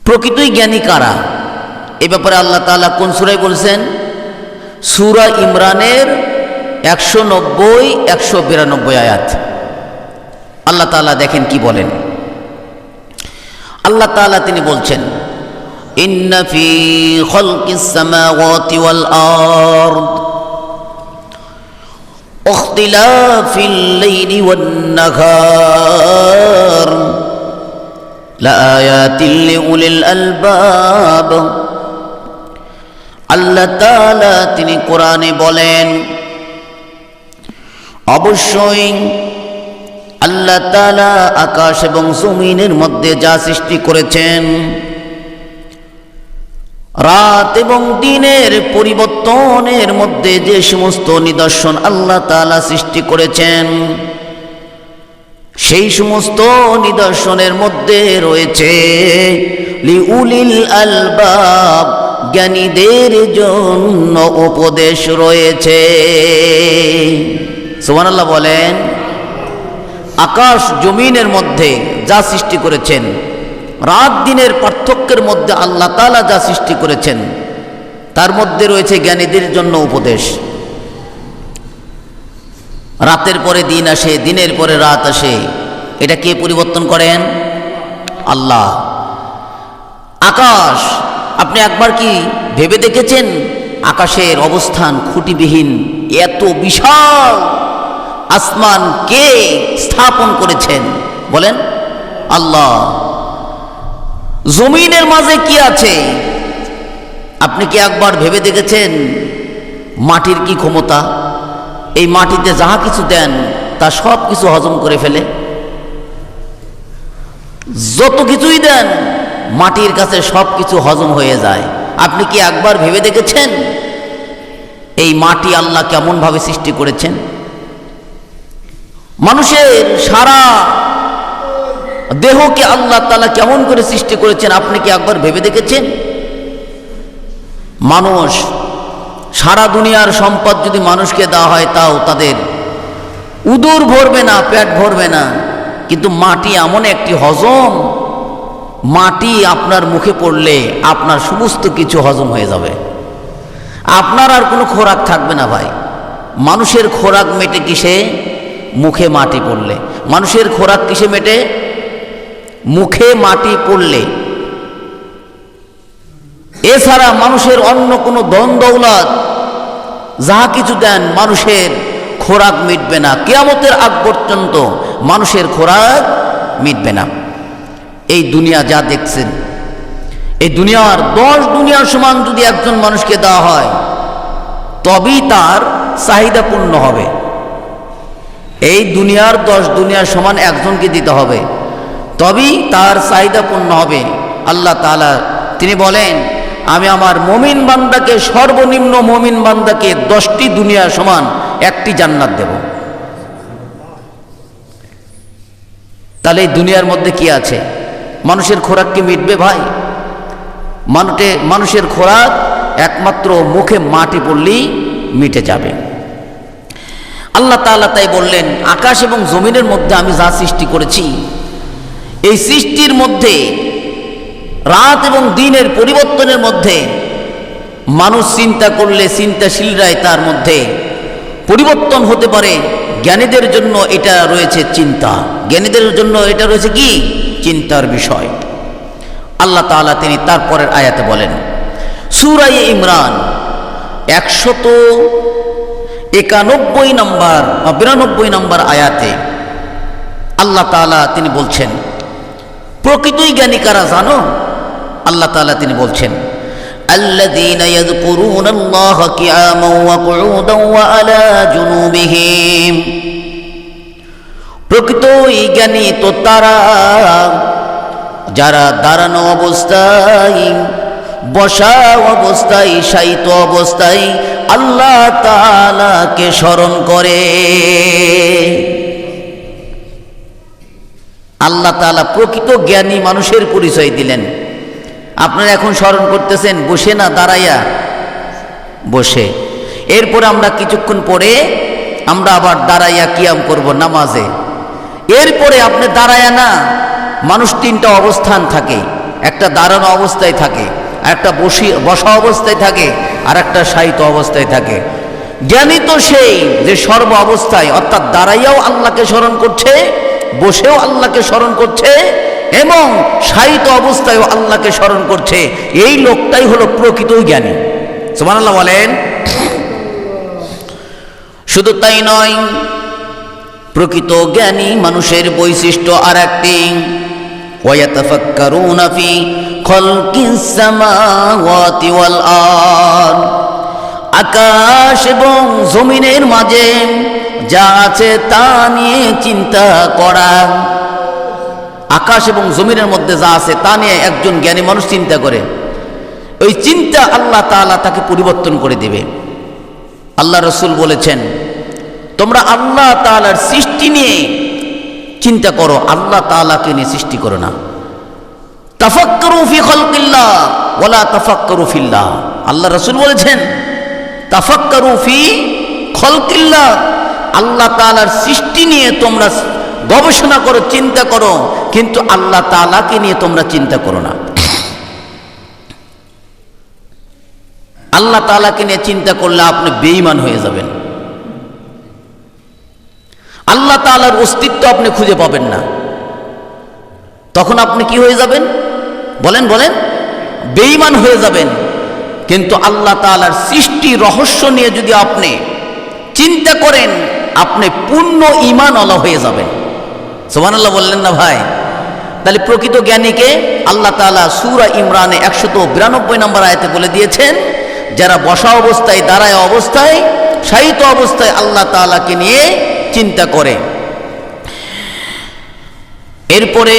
প্রকৃতই জ্ঞানী কারা? এ ব্যাপারে আল্লাহ তাআলা কোন সূরায় বলছেন? সূরা ইমরানের 190, 192 আয়াত। আল্লাহ তাআলা দেখেন কি বলেন। আল্লাহ তাআলা তিনি বলছেন, ইন্না ফি খালকিস সামাওয়াতি ওয়াল আরদ ইখতিলাফিল লাইলি ওয়ান নাহার লাআয়াতিন লিউলিল আলবাব। আল্লাহ তাআলা তিনি কোরআনে বলেন, অবশ্যই আল্লাহ তাআলা আকাশ এবং জমিনের মধ্যে যা সৃষ্টি করেছেন, রাত এবং দিনের পরিবর্তনের মধ্যে যে সমস্ত নিদর্শন আল্লাহ তাআলা সৃষ্টি করেছেন, সেই সমস্ত নিদর্শনের মধ্যে রয়েছে লিউলিল আলবাব, জ্ঞানীদের জন্য উপদেশ রয়েছে। সুবহানাল্লাহ বলেন। আকাশ জমিনের মধ্যে যা সৃষ্টি করেছেন, রাত দিনের পার্থক্যের মধ্যে আল্লাহ তাআলা যা সৃষ্টি করেছেন, তার মধ্যে রয়েছে জ্ঞানীদের জন্য উপদেশ। রাতের পরে দিন আসে, দিনের পরে রাত আসে, এটা কে পরিবর্তন করেন? আল্লাহ। আকাশ, আপনি একবার কি ভেবে দেখেছেন আকাশের অবস্থান খুঁটিবিহীন? এত বিশাল আসমান কে স্থাপন করেছেন বলেন? আল্লাহ। জমিনের মাঝে কি আছে আপনি কি একবার ভেবে দেখেছেন? মাটির কি ক্ষমতা? এই মাটিতে যাহা কিছু দেন তা সব কিছু হজম করে ফেলে। যত কিছুই দেন মাটির কাছে সব কিছু হজম হয়ে যায়। আপনি কি একবার ভেবে দেখেছেন এই মাটি আল্লাহ কেমন ভাবে সৃষ্টি করেছেন? মানুষের সারা দেহকে আল্লাহ তাআলা কেমন করে সৃষ্টি করেছেন আপনি কি একবার ভেবে দেখেছেন? মানুষ, সারা দুনিয়ার সম্পদ যদি মানুষকে দেওয়া হয় তাও তাদের উদর ভরবে না, পেট ভরবে না। কিন্তু মাটি এমন একটি হজম, মাটি আপনার মুখে পড়লে আপনার সমস্ত কিছু হজম হয়ে যাবে, আপনার আর কোনো খোরাক থাকবে না ভাই। মানুষের খোরাক মেটে কিসে? মুখে মাটি পড়লে। মানুষের খোরাক কিসে মেটে? মুখে মাটি পড়লে। এছাড়া মানুষের অন্য কোনো ধন দৌলত যাহা কিছু দেন মানুষের খোরাক মিটবে না। কিয়ামতের আগ পর্যন্ত মানুষের খোরাক মিটবে না। এই দুনিয়া যা দেখছেন, এই দুনিয়ার 10 দুনিয়ার সমান যদি একজন মানুষকে দেওয়া হয় তবেই তার চাহিদা পূর্ণ হবে। এই দুনিয়ার 10 দুনিয়ার সমান একজনকে দিতে হবে তবেই তার চাহিদা পূর্ণ হবে। আল্লাহ তাআলা তিনি বলেন, আমি আমার মুমিন বান্দাকে, সর্বনিম্ন মুমিন বান্দাকে 10টি দুনিয়ার সমান একটি জান্নাত দেব। তাহলে এই দুনিয়ার মধ্যে কি আছে? মানুষের খোরাক কি মিটবে ভাই? মানুষের খোরাক একমাত্র মুখে মাটি পড়লেই মিটে যাবে। আল্লাহ তাআলা তাই বললেন, আকাশ এবং জমিনের মধ্যে আমি যা সৃষ্টি করেছি, এই সৃষ্টির মধ্যে রাত এবং দিনের পরিবর্তনের মধ্যে মানুষ চিন্তা করলে, চিন্তাশীলরাই তার মধ্যে পরিবর্তন হতে পারে। জ্ঞানীদের জন্য এটা রয়েছে চিন্তা, জ্ঞানীদের জন্য এটা রয়েছে কি? চিন্তার বিষয়। আল্লাহ তাআলা তিনি তারপরের আয়াতে বলেন, সূরা ইমরান 191 নম্বর 92 নম্বর আয়াতে আল্লাহ তাআলা তিনি বলছেন, প্রকৃতই জ্ঞানী কারা জানো? আল্লাহ তাআলা তিনি বলছেন, আল্লাযীনা ইয়াযকুরুনাল্লাহা কিয়ামান ওয়া কুউদান ওয়া আলা জুনুবিহিম। প্রকৃতই জ্ঞানী তো তারা যারা দাঁড়ানো অবস্থায়, বসা অবস্থায়, শায়িত অবস্থায় আল্লাহ তাআলাকে স্মরণ করে। আল্লাহ তাআলা প্রকৃত জ্ঞানী মানুষের পরিচয় দিলেন। আপনারা এখন স্মরণ করতেছেন বসে না দাঁড়াইয়া? বসে। এরপরে আমরা কিছুক্ষণ পরে আমরা আবার দাঁড়াইয়া কিয়াম করব নামাজে। এরপরে আপনি দাঁড়াইয়া না, মানুষ 3টা অবস্থান থাকে। একটা দাঁড়ানো অবস্থায় থাকে, আর একটা বসা অবস্থায় থাকে, আর একটা শায়িত অবস্থায় থাকে। জ্ঞানী তো সেই যে সর্ব অবস্থায়, অর্থাৎ দাঁড়াইয়াও আল্লাহকে স্মরণ করছে, বসেও আল্লাহকে স্মরণ করছে এবং শায়িত অবস্থায়ও আল্লাহকে স্মরণ করছে। এই লোকটাই হলো প্রকৃত জ্ঞানী। সুবহানাল্লাহ বলেন। শুধু তাই নয়, প্রকৃত জ্ঞানী মানুষের বৈশিষ্ট্য আর একটি, ওয়ায়াতাফাক্কারুনা ফি খালকিস সামাওয়াতি ওয়াল আরদ, আকাশ এবং জমিনের মাঝে যা আছে তা নিয়ে চিন্তা করা। আকাশ এবং জমিনের মধ্যে যা আছে তা নিয়ে একজন জ্ঞানী মানুষ চিন্তা করে, ওই চিন্তা আল্লাহ তাআলা তাকে পরিবর্তন করে দিবে। আল্লাহ রাসূল বলেছেন, তোমরা আল্লাহ তাআলার সৃষ্টি নিয়ে চিন্তা করো, আল্লাহ তাআলাকে নিয়ে সৃষ্টি করো না। তাফাক্কারু ফি খালকিল্লাহ ওয়ালা তাফাক্কারু ফিল্লাহ। আল্লাহ রাসূল বলেছেন, তাফাক্কারু ফি খালকিল্লাহ, আল্লাহ তাআলার সৃষ্টি নিয়ে তোমরা গবেষণা করো, চিন্তা করো, কিন্তু আল্লাহ তাআলাকে নিয়ে তোমরা চিন্তা করো না। আল্লাহ তাআলাকে নিয়ে চিন্তা করলে আপনি বেঈমান হয়ে যাবেন। আল্লাহ তাআলার অস্তিত্ব আপনি খুঁজে পাবেন না। তখন আপনি কি হয়ে যাবেন? বলেন বলেন, বেঈমান হয়ে যাবেন। কিন্তু আল্লাহ তাআলার সৃষ্টি রহস্য নিয়ে যদি আপনি চিন্তা করেন, আপনি পূর্ণ ঈমানওয়ালা হয়ে যাবেন। সুবহানাল্লাহ বললেন না ভাই? তাহলে প্রকৃত জ্ঞানীকে আল্লাহ তাআলা সূরা ইমরানে 192 নম্বর আয়াতে বলে দিয়েছেন, যারা বসা অবস্থায়, দাঁড়ায় অবস্থায়, শায়িত অবস্থায় আল্লাহ তাআলাকে নিয়ে চিন্তা করে। এরপরে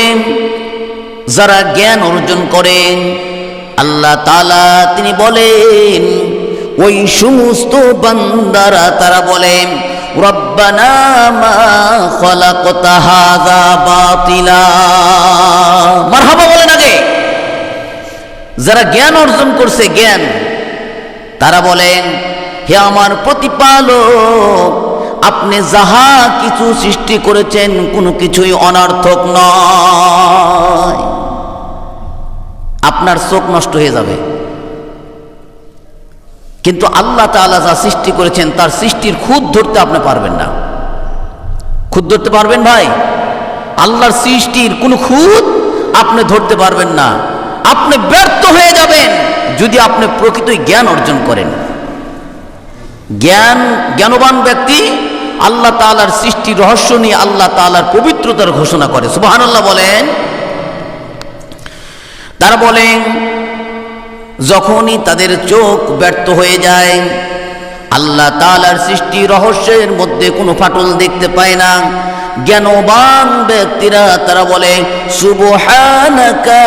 যারা জ্ঞান অর্জন করেন, আল্লাহ তাআলা তিনি বলেন, ওই সমস্ত বান্দারা তারা বলেন, রব্বানা মা খালাকতা হাযা বাতিলা। মারহাবা বলেন আগে। যারা জ্ঞান অর্জন করছে, জ্ঞান, তারা বলেন, হে আমার প্রতিপালক, আপনি যাহা কিছু সৃষ্টি করেছেন কোনো কিছুই অনর্থক নয়। আপনার চোখ নষ্ট হয়ে যাবে, কিন্তু আল্লাহ তাআলা যা সৃষ্টি করেছেন তার সৃষ্টির খুঁত ধরতে আপনি পারবেন না। খুঁত ধরতে পারবেন ভাই? আল্লাহর সৃষ্টির কোনো খুঁত আপনি ধরতে পারবেন না। আপনি ব্যর্থ হয়ে যাবেন যদি আপনি প্রকৃত জ্ঞান অর্জন করেন। জ্ঞানবান ব্যক্তি আল্লাহ তাআলার সৃষ্টি রহস্য নিয়ে আল্লাহ তাআলার পবিত্রতার ঘোষণা করে। সুবহানাল্লাহ বলেন। তারা বলেন, যখনই তাদের চোখ ব্যর্থ হয়ে যায়, আল্লাহ তাআলার সৃষ্টি রহস্যের মধ্যে কোনো ফাটল দেখতে পায় না, জ্ঞানবান ব্যক্তিরা তারা বলে, সুবহানাকা,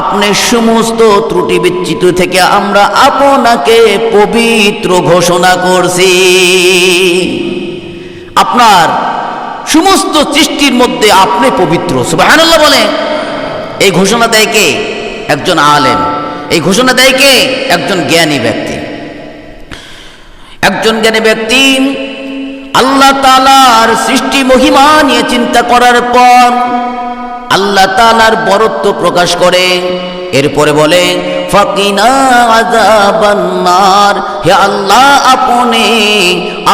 আপনি সমস্ত ত্রুটি বিচ্যুত থেকে আমরা আপনাকে পবিত্র ঘোষণা করছি। আপনার সমস্ত সৃষ্টির মধ্যে আপনি পবিত্র। সুবহানাল্লাহ বলে। এই ঘোষণা দেয় কে? একজন আলেম। এই ঘোষণা দেয় কে? একজন জ্ঞানী ব্যক্তি। একজন জ্ঞানী ব্যক্তি আল্লাহ তাআলার সৃষ্টি মহিমা নিয়ে চিন্তা করার পর আল্লাহ তাআলার বরত্ব প্রকাশ করে। এরপরে বলে, ফাকিনা আযাবান নার, হে আল্লাহ আপনি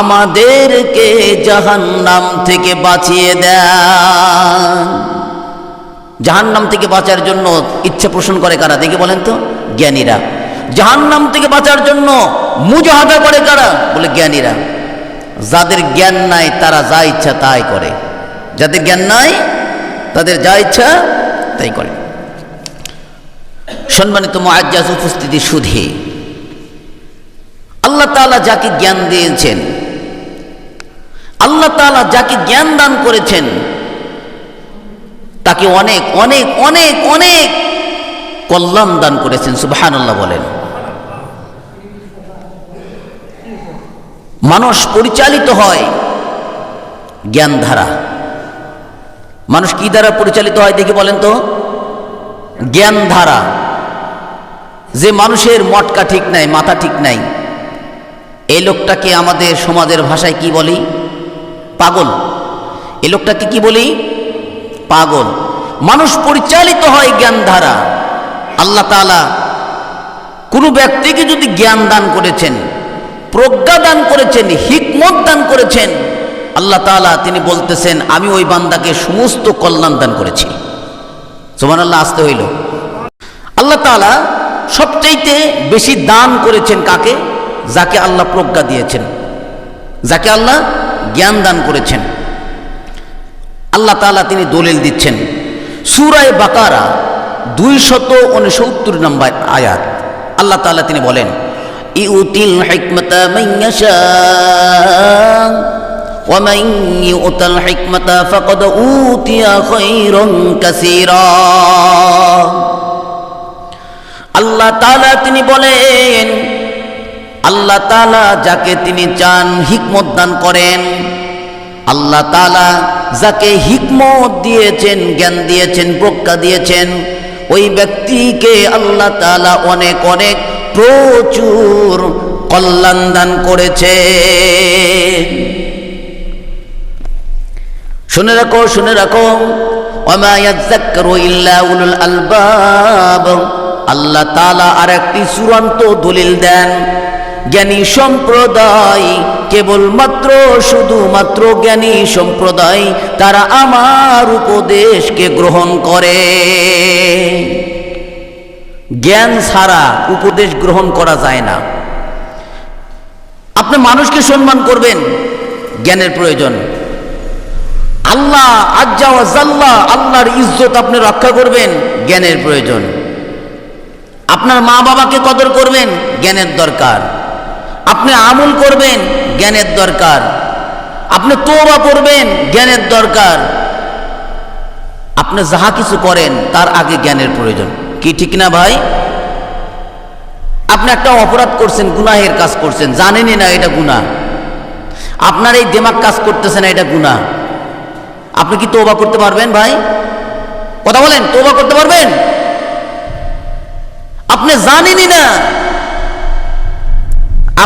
আমাদেরকে জাহান্নাম থেকে বাঁচিয়ে দেন। জাহান্নাম থেকে বাঁচার জন্য ইচ্ছা পোষণ করে কারা? দেখে বলেন তো? জ্ঞানীরা। জাহান্নাম থেকে বাঁচার জন্য মুজাহাদা করে কারা? বলে জ্ঞানীরা। যাদের জ্ঞান নাই তারা যা ইচ্ছা তাই করে। যাদের জ্ঞান নাই তাদের যা ইচ্ছা তাই করে। সম্মানিত মুআজ্জাজ উপস্থিতি, সুধী, আল্লাহ তাআলা যাকে জ্ঞান দিয়েছেন, আল্লাহ তাআলা যাকে জ্ঞান দান করেছেন, তাকে অনেক অনেক অনেক অনেক কল্যাণ দান করেছেন। সুবহানাল্লাহ বলেন। মানুষ পরিচালিত হয় জ্ঞান ধারা। মানুষ কি দ্বারা পরিচালিত হয় দেখি বলেন তো? জ্ঞান ধারা। যে মানুষের মটকা ঠিক নাই, মাথা ঠিক নাই, এই লোকটাকে আমাদের সমাজের ভাষায় কি বলি? পাগল। এই লোকটাকে কি বলি? পাগল। মানুষ পরিচালিত হয় জ্ঞান দ্বারা। আল্লাহ তাআলা কোনো ব্যক্তিকে যদি জ্ঞান দান করেছেন, প্রজ্ঞা দান করেছেন, হিকমত দান করেছেন, আল্লাহ তাআলা তিনি বলতেছেন আমি ওই বান্দাকে সমস্ত কল্যাণ দান করেছি। সুবহানাল্লাহ, আসতে হইল। আল্লাহ তাআলা সবচাইতে বেশি দান করেছেন কাকে? যাকে আল্লাহ প্রজ্ঞা দিয়েছেন, যাকে আল্লাহ জ্ঞান দান করেছেন। আল্লাহ তাআলা তিনি দলিল দিচ্ছেন সূরা বাকারা 269 নম্বর আয়াত। আল্লাহ তাআলা তিনি বলেন ইউতিল হিকমাতা মান ইয়াশা ওয়া মান ইউতাল হিকমাতা ফাকাদ উতিয়া খায়রান কাসীরা। আল্লাহ তাআলা তিনি বলেন, আল্লাহ তাআলা যাকে তিনি চান হিকমত দান করেন। আল্লাহ তাআলা যাকে হিকমত দিয়েছেন, জ্ঞান দিয়েছেন, প্রজ্ঞা দিয়েছেন, ওই ব্যক্তিকে আল্লাহ তাআলা অনেক অনেক প্রচুর কল্যাণ দান করেছে। শুনে রাখো, শুনে রাখো, ওয়ামা ইয়াযাক্কারু ইল্লা উলুল আলবাব। আল্লাহ তাআলা আরেকটি চূড়ান্ত দলিল দেন, জ্ঞানী সম্প্রদায় কেবলমাত্র শুধুমাত্র জ্ঞানী সম্প্রদায় তারা আমার উপদেশকে গ্রহণ করে। জ্ঞান ছাড়া উপদেশ গ্রহণ করা যায় না। আপনি মানুষকে সম্মান করবেন, জ্ঞানের প্রয়োজন। আল্লাহ আজ্জা ওয়া জাল্লা, আল্লাহর ইজ্জত আপনি রক্ষা করবেন, জ্ঞানের প্রয়োজন। আপনার মা বাবাকে কদর করবেন, জ্ঞানের দরকার। আপনি আমল করবেন, জ্ঞানের দরকার। আপনি তওবা করবেন, জ্ঞানের দরকার। আপনি যাহা কিছু করেন তার আগে জ্ঞানের প্রয়োজন। কি ঠিক না ভাই? আপনি একটা অপরাধ করছেন, গুনাহের কাজ করছেন, জানেনই না এটা গুনাহ, আপনার এই দিমাগ কাজ করতেছে না, এটা গুনাহ। আপনি কি তওবা করতে পারবেন ভাই? কথা বলেন, তওবা করতে পারবেন? আপনি জানেনই না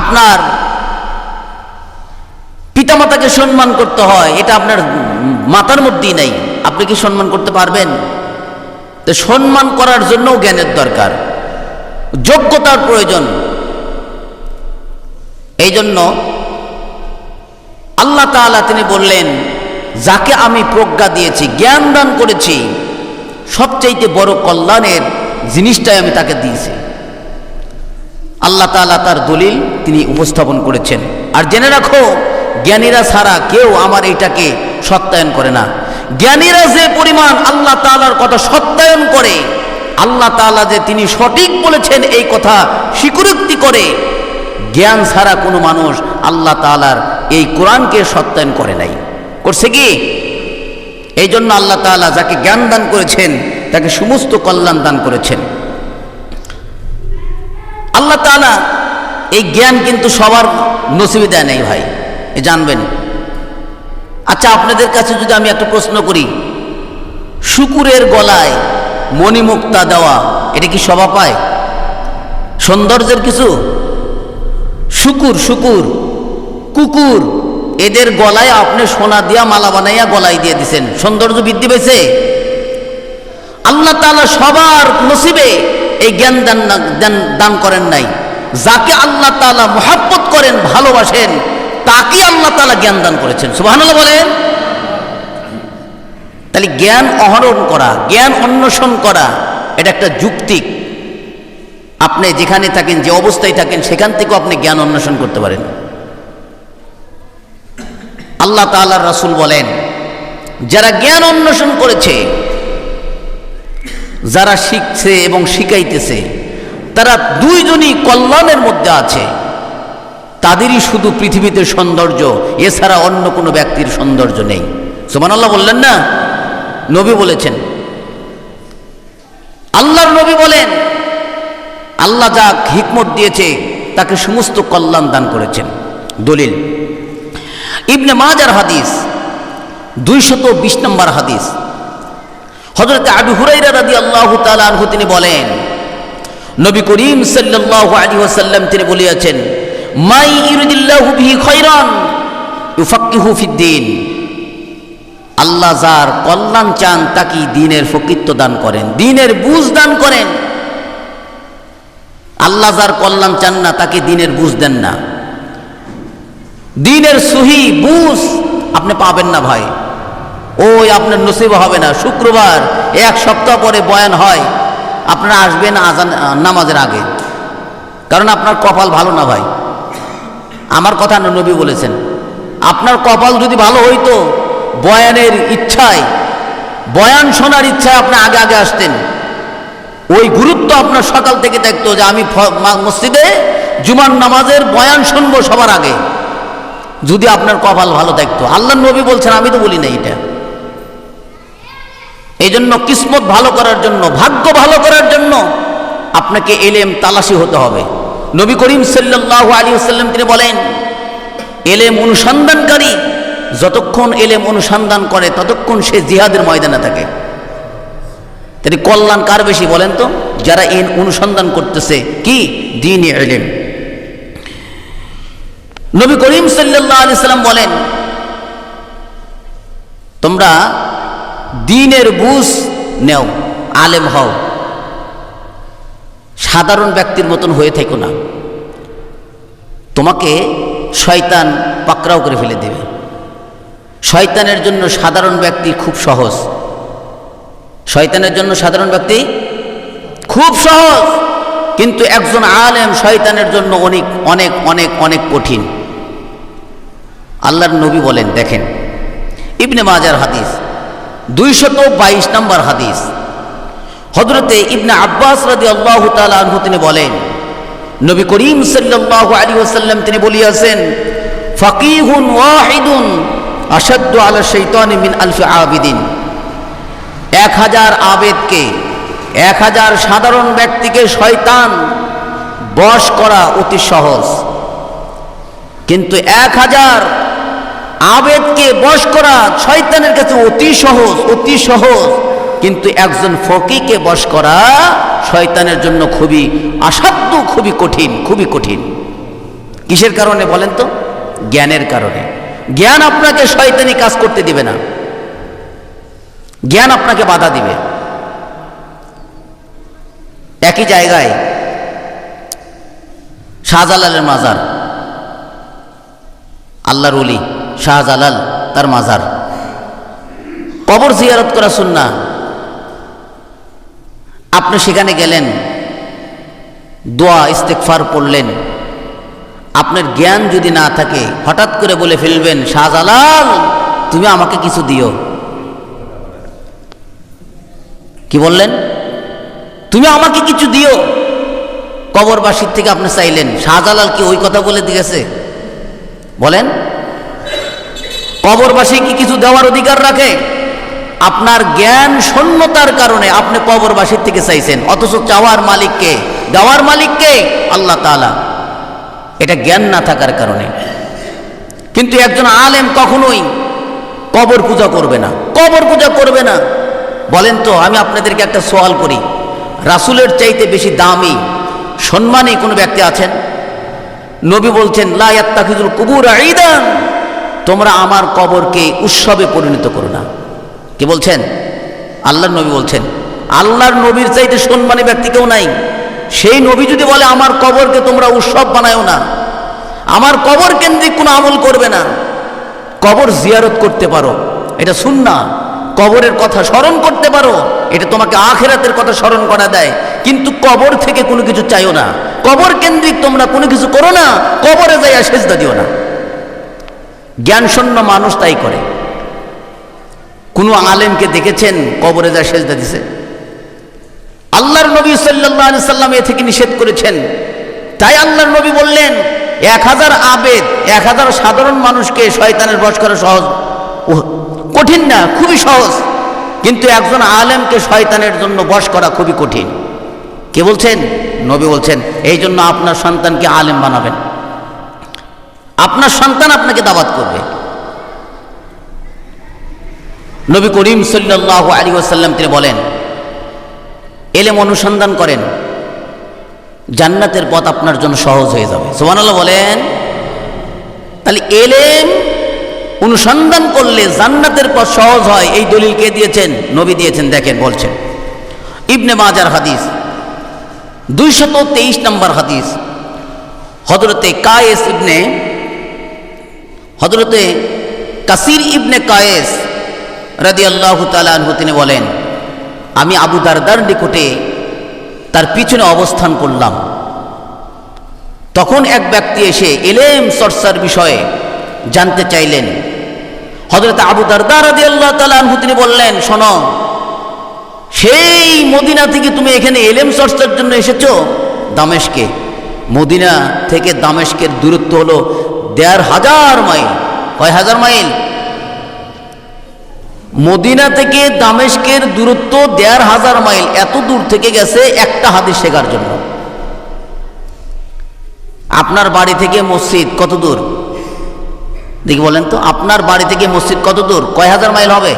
আপনার পিতামাতাকে সম্মান করতে হয়, এটা আপনার মাথার মধ্যেই নাই, আপনি কি সম্মান করতে পারবেন? তো সম্মান করার জন্য জ্ঞানের দরকার, যোগ্যতার প্রয়োজন। এই জন্য আল্লাহ তাআলা তিনি বললেন যাকে আমি প্রজ্ঞা দিয়েছি, জ্ঞান দান করেছি, সবচাইতে বড় কল্যাণের জিনিসটাই আমি তাকে দিয়েছি। আল্লাহ তাআলা তার দলিল তিনি উপস্থাপন করেছেন। আর জেনে রাখো, জ্ঞানীরা ছাড়া কেউ আমার এইটাকে সত্যায়ন করে না। জ্ঞানীরা যে পরিমাণ আল্লাহ তাআলার কথা সত্যায়ন করে, আল্লাহ তাআলা যে তিনি সঠিক বলেছেন এই কথা স্বীকারোক্তি করে, জ্ঞান ছাড়া কোনো মানুষ আল্লাহ তাআলার এই কোরআনকে সত্যায়ন করে নাই। করছে কি? এই জন্য আল্লাহ তাআলা যাকে জ্ঞান দান করেছেন তাকে সমস্ত কল্যাণ দান করেছেন। আল্লাহ তাআলা এই জ্ঞান কিন্তু সবার নসিবে দেয় নাই ভাই, এ জানবেন। আচ্ছা, আপনাদের কাছে যদি আমি একটা প্রশ্ন করি, শুকুরের গলায় মণিমুক্তা দেওয়া এটা কি সবা পায়? সৌন্দর্যের কিছু? শুকুর, শুকুর, কুকুর, এদের গলায় আপনি সোনা দিয়া মালা বানাইয়া গলায় দিয়ে দিছেন, সৌন্দর্য বৃদ্ধি পেয়েছে? আল্লাহ তাআলা সবার নসিবে এই জ্ঞান দান করেন নাই। যাকে আল্লাহ তাআলা মুহাব্বত করেন, ভালোবাসেন, তাকে আল্লাহ তাআলা জ্ঞান দান করেছেন। সুবহানাল্লাহ বলেন। তাহলে জ্ঞান আহরণ করা, জ্ঞান অন্বেষণ করা, এটা একটা যুক্তিক। আপনি যেখানে থাকেন, যে অবস্থায় থাকেন, সেখান থেকেও আপনি জ্ঞান অন্বেষণ করতে পারেন। আল্লাহ তাআলার রাসূল বলেন, যারা জ্ঞান অন্বেষণ করেছে, যারা শিখছে এবং শিখাইতেছে, তারা দুইজনই কল্যাণের মধ্যে আছে। তাদেরই শুধু পৃথিবীতে সৌন্দর্য, এছাড়া অন্য কোনো ব্যক্তির সৌন্দর্য নেই। সুবহানাল্লাহ বললেন না? নবী বলেছেন, আল্লাহর নবী বলেন, আল্লাহ যা হিকমত দিয়েছে তাকে সমস্ত কল্যাণ দান করেছেন। দলিল ইবনে মাজার হাদিস 220 নম্বর হাদিস। হযরত আবু হুরায়রা রাদিয়াল্লাহু তাআলা আনহু তিনি বলেন, নবী করিম সাল্লাল্লাহু আলাইহি ওয়াসাল্লাম তিনি বলেছেন, মাই ইউরিদিল্লাহু বিহি খায়রান ইউফাক্কিহু ফিদ্দীন। আল্লাহ যার কল্যাণ চান তাকে দ্বীনের ফকিত্ব দান করেন, দ্বীনের বুঝ দান করেন। আল্লাহ যার কল্যাণ চান না তাকে দ্বীনের বুঝ দেন না। দ্বীনের সহি বুঝ আপনি পাবেন না ভাই, ওই আপনার নসিব হবে না। শুক্রবার এক সপ্তাহ পরে বয়ান হয়, আপনারা আসবেন আজান নামাজের আগে, কারণ আপনার কপাল ভালো না ভাই। আমার কথা না, নবী বলেছেন। আপনার কপাল যদি ভালো হইতো, বয়ানের ইচ্ছায়, বয়ান শোনার ইচ্ছায় আপনি আগে আগে আসতেন, ওই গুরুত্ব আপনার সকাল থেকে দেখতো যে আমি মসজিদে জুমার নামাজের বয়ান শুনবো সবার আগে, যদি আপনার কপাল ভালো থাকতো। আল্লাহ নবী বলছেন, আমি তো বলি না এটা। এই জন্য কিসমত ভালো করার জন্য, ভাগ্য ভালো করার জন্য আপনাকে এলেম তালাশি হতে হবে। নবী করিম সাল্লাল্লাহু আলাইহি ওয়াসাল্লাম তিনি বলেন, এলেম অনুসন্ধানকারী যতক্ষণ এলেম অনুসন্ধান করে ততক্ষণ সে জিহাদের ময়দানে থাকে। তাহলে কল্যাণ কার বেশি বলেন তো? যারা এন অনুসন্ধান করতেছে কি দ্বীনি ইলম। নবী করিম সাল্লাল্লাহু আলাইহি ওয়াসাল্লাম বলেন, তোমরা দ্বীনের বুঝ নেও, আলেম হও, সাধারণ ব্যক্তির মতন হয়ে থেকো না। তোমাকে শয়তান পাকড়াও করে ফেলে দেবে। শয়তানের জন্য সাধারণ ব্যক্তি খুব সহজ, শয়তানের জন্য সাধারণ ব্যক্তি খুব সহজ, কিন্তু একজন আলেম শয়তানের জন্য অনেক অনেক অনেক অনেক কঠিন। আল্লাহর নবী বলেন, দেখেন ইবনে মাজার হাদিস 222 নম্বর হাদিস, হযরতে ইবনে আব্বাস রাদিয়াল্লাহু তাআলা আনহু তিনি বলেন, নবী করিম সাল্লাল্লাহু আলাইহি ওয়াসাল্লাম তিনি বলিয়াছেন, ফাকিহুন ওয়াহিদুন আশাদ্দু আলা শাইতানি মিন আলফি আবিদিন। 1000 আবেদকে, 1000 সাধারণ ব্যক্তিকে শয়তান বশ করা অতি সহজ, কিন্তু 1000 আবেদকে বশ করা শয়তানের কাছে অতি সহজ, অতি সহজ। কিন্তু একজন ফকিহকে বশ করা শয়তানের জন্য খুবই অসাধ্য, খুবই কঠিন, খুবই কঠিন। কিসের কারণে বলেন তো? জ্ঞানের কারণে। জ্ঞান আপনাকে শয়তানি কাজ করতে দিবে না, জ্ঞান আপনাকে বাধা দিবে। একই জায়গায় শাহজালালের মাজার, আল্লাহর ওলি শাহজালাল তার মাজার, কবর জিয়ারত করা সুন্নাহ। আপনি সেখানে গেলেন, দোয়া ইস্তেগফার পড়লেন, আপনার জ্ঞান যদি না থাকে হঠাৎ করে বলে ফেলবেন, শাহজালাল তুমি আমাকে কিছু দিও। কি বললেন? তুমি আমাকে কিছু দিও। কবরবাসীর থেকে আপনি চাইলেন, শাহজালাল কি ওই কথা বলে দিয়েছে? বলেন, কবরবাসী কি কিছু দেওয়ার অধিকার রাখে? আপনার জ্ঞান শূন্যতার কারণে আপনি কবরবাসীর থেকে চাইছেন, অথচ চাওয়ার মালিককে, দেওয়ার মালিককে আল্লাহ তাআলা। এটা জ্ঞান না থাকার কারণে। কিন্তু একজন আলেম কখনোই কবর পূজা করবে না, কবর পূজা করবে না। বলেন তো, আমি আপনাদেরকে একটা সওয়াল করি, রাসূলের চাইতে বেশি দামি সম্মানী কোনো ব্যক্তি আছেন? নবী বলছেন, লা ইয়াত্তাখিযুল কুবুর ঈদান, তোমরা আমার কবরকে উৎসবে পরিণত করো না। কি বলছেন? আল্লাহর নবী বলছেন। আল্লাহর নবীর চাইতে সম্মানী ব্যক্তি কেউ নাই। সেই নবী যদি বলে আমার কবরকে তোমরা উৎসব বানায়ো না, আমার কবর কেন্দ্রিক কোনো আমল করবে না, কবর জিয়ারত করতে পারো, এটা সুন্নাহ। কবরের কথা স্মরণ করতে পারো, এটা তোমাকে আখিরাতের কথা স্মরণ করা দেয়। কিন্তু কবর থেকে কোনো কিছু চাইও না, কবর কেন্দ্রিক তোমরা কোনো কিছু করো না, কবরে যাইয়া সেজদা দিও না। জ্ঞানশূন্য মানুষ তাই করে। কোনো আলেমকে দেখেছেন কবরে যা সেজদা দিছে? আল্লাহর নবী সাল্লাল্লাহু আলাইহি সাল্লাম এ থেকে নিষেধ করেছেন। তাই আল্লাহর নবী বললেন, 1000 আবেদ, 1000 সাধারণ মানুষকে শয়তানের বশ করা সহজ, কঠিন না, খুবই সহজ। কিন্তু একজন আলেমকে শয়তানের জন্য বশ করা খুবই কঠিন। কে বলছেন? নবী বলছেন। এই জন্য আপনার সন্তানকে আলেম বানাবেন, আপনার সন্তান আপনাকে দাওয়াত করবে। নবী করিম সাল্লাল্লাহু আলাইহি ওয়াসাল্লাম তিনি বলেন, এলেম অনুসন্ধান করেন, জান্নাতের পথ আপনার জন্য সহজ হয়ে যাবে। সুবহানাল্লাহ বলেন। তাহলে এলেম অনুসন্ধান করলে জান্নাতের পথ সহজ হয়, এই দলিল কে দিয়েছেন? নবী দিয়েছেন। দেখেন বলছেন, ইবনে মাজার হাদিস 223 নম্বর হাদিস, হযরতে কাসির ইবনে কায়েস রাদিয়াল্লাহু তাআলা আনহু তিনি বলেন, আমি আবু দারদার নিকটে তার পিছনে অবস্থান করলাম। তখন এক ব্যক্তি এসে ইলম চর্চার বিষয়ে জানতে চাইলেন। হযরত আবু দারদা রাদিয়াল্লাহু তাআলা আনহু তিনি বললেন, শোনো, সেই মদিনা থেকে তুমি এখানে ইলম চর্চার জন্য এসেছো দামেস্কে। মদিনা থেকে দামেস্কের দূরত্ব হলো ১,৫০০ মাইল। কয় হাজার মাইল? মদিনা থেকে দামেস্কের দূরত্ব ১,৫০০ মাইল। এত দূর থেকে গেছে একটা হাদিস শেখার জন্য। আপনার বাড়ি থেকে মসজিদ কত দূর দেখি বলেন তো? আপনার বাড়ি থেকে মসজিদ কত দূর? কয় হাজার মাইল হবে?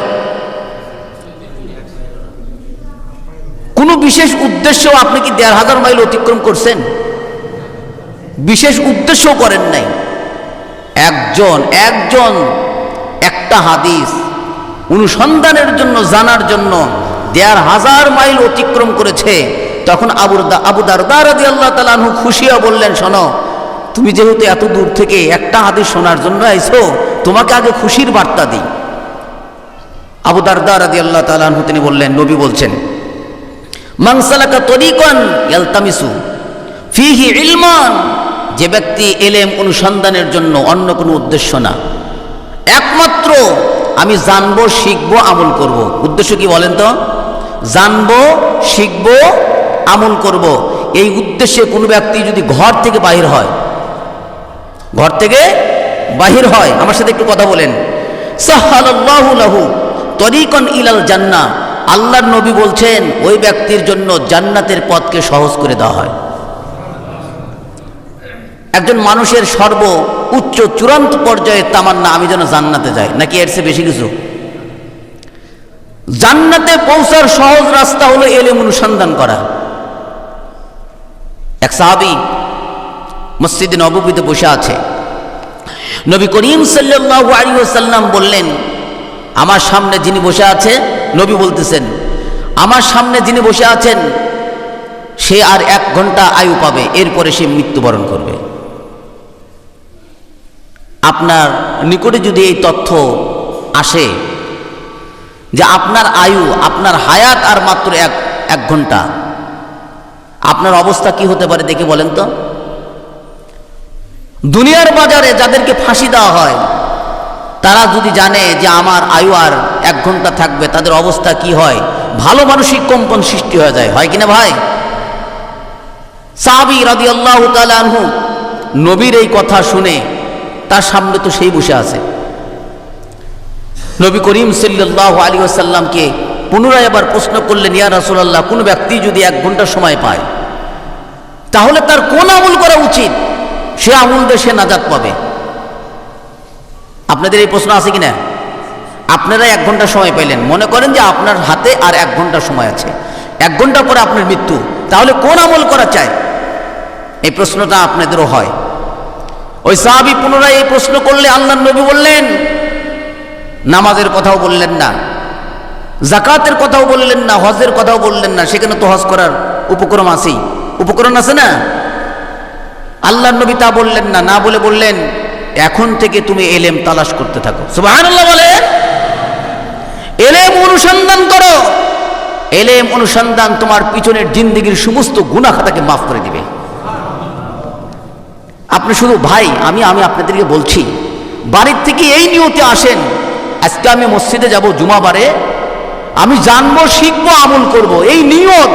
কোনো বিশেষ উদ্দেশ্য আপনি কি ১,৫০০ মাইল অতিক্রম করছেন? বিশেষ উদ্দেশ্য করেন নাই। একজন একটা হাদিস অনুসন্ধানের জন্য, জানার জন্য ১,৫০০ মাইল অতিক্রম করেছে। তখন আবু দারদা রাদিয়াল্লাহু তাআলা আনহু খুশি হয়ে বললেন, শোনো, তুমি যেহেতু এত দূর থেকে একটা হাদিস শোনার জন্য আইছো, তোমাকে আগে খুশির বার্তা দিই। আবু দারদা রাদিয়াল্লাহু তাআলা আনহু তিনি বললেন, নবী বলছেন, মান সালাকা তরিকান ইয়ালতামিসু ফীহি ইলমান, যে ব্যক্তি ইলম অনুসন্ধানের জন্য, অন্য কোনো উদ্দেশ্য না, একমাত্র আমি জানবো, শিখবো, আমল করব। উদ্দেশ্য কি বলেন তো? জানবো, শিখবো, আমল করব। এই উদ্দেশ্যে কোনো ব্যক্তি যদি ঘর থেকে বাহির হয়, আমার সাথে একটু কথা বলেন, সাহহালাল্লাহু লাহু তরিকান ইলাল জান্নাহ, আল্লাহর নবী বলছেন ওই ব্যক্তির জন্য জান্নাতের পথকে সহজ করে দেওয়া হয়। একজন মানুষের সর্ব উচ্চ চূড়ান্ত পর্যায়ের তামান্না, আমি যেন জান্নাতে যাই, নাকি এর চেয়ে বেশি কিছু? জান্নাতে পৌঁছার সহজ রাস্তা হলো ইলম অনুসন্ধান করা। এক সাহাবী মসজিদে নববীতে বসে আছে। নবী করিম সাল্লাল্লাহু আলাইহি ওয়াসাল্লাম বললেন, আমার সামনে যিনি বসে আছে, নবী বলতেছেন, আমার সামনে যিনি বসে আছেন সে আর 1 ঘন্টা আয়ু পাবে, এরপরে সে মৃত্যুবরণ করবে। আপনার নিকটে যদি এই তথ্য আসে যে আপনার আয়ু, আপনার হায়াত আর মাত্র 1 ঘন্টা, আপনার অবস্থা কি হতে পারে দেখে বলেন তো? দুনিয়ার বাজারে যাদেরকে ফাঁসি দেওয়া হয়, তারা যদি জানে যে আমার আয়ু আর 1 ঘন্টা থাকবে, তাদের অবস্থা কি হয়? ভালো মানসিক কম্পন সৃষ্টি হয়ে যায়, হয় কিনা ভাই? সাহাবী রাদিয়াল্লাহু তাআলা আনহু নবীর এই কথা শুনে, তার সামনে তো সেই বসে আছে, নবী করিম সাল্লাল্লাহু আলাইহি ওয়াসাল্লামকে পুনরায় আবার প্রশ্ন করলেন, ইয়া রাসূলুল্লাহ, কোন ব্যক্তি যদি 1 ঘন্টা সময় পায়, তাহলে তার কোন আমল করা উচিত? সে আমল দিয়ে সে নাজাত পাবে। আপনাদের এই প্রশ্ন আছে কিনা? আপনারা 1 ঘন্টা সময় পাইলেন, মনে করেন যে আপনার হাতে আর 1 ঘন্টা সময় আছে, 1 ঘন্টা পরে আপনার মৃত্যু, তাহলে কোন আমল করা চাই? এই প্রশ্নটা আপনাদেরও হয়। ওই সাহাবী পুনরায় এই প্রশ্ন করলে আল্লাহর নবী বললেন, নামাজের কথাও বললেন না, যাকাতের কথাও বললেন না, হজের কথাও বললেন না, সেখানে তো হজ করার উপক্রম আছেই, উপকরণ আছে না? আল্লাহর নবী তা বললেন না, না বলে বললেন, এখন থেকে তুমি ইলম তালাশ করতে থাকো। সুবহানাল্লাহ বলেন। ইলম অনুসন্ধান করো। ইলম অনুসন্ধান তোমার পিছনের জিন্দেগীর সমস্ত গুনাহ খাতাকে মাফ করে দিবে। আপনি শুধু ভাই, আমি আপনাদেরকে বলছি, বাড়ির থেকে এই নিয়তে আসেন, আজকে আমি মসজিদে যাব জুমাবারে, আমি জানবো, শিখবো, আমল করব, এই নিয়ত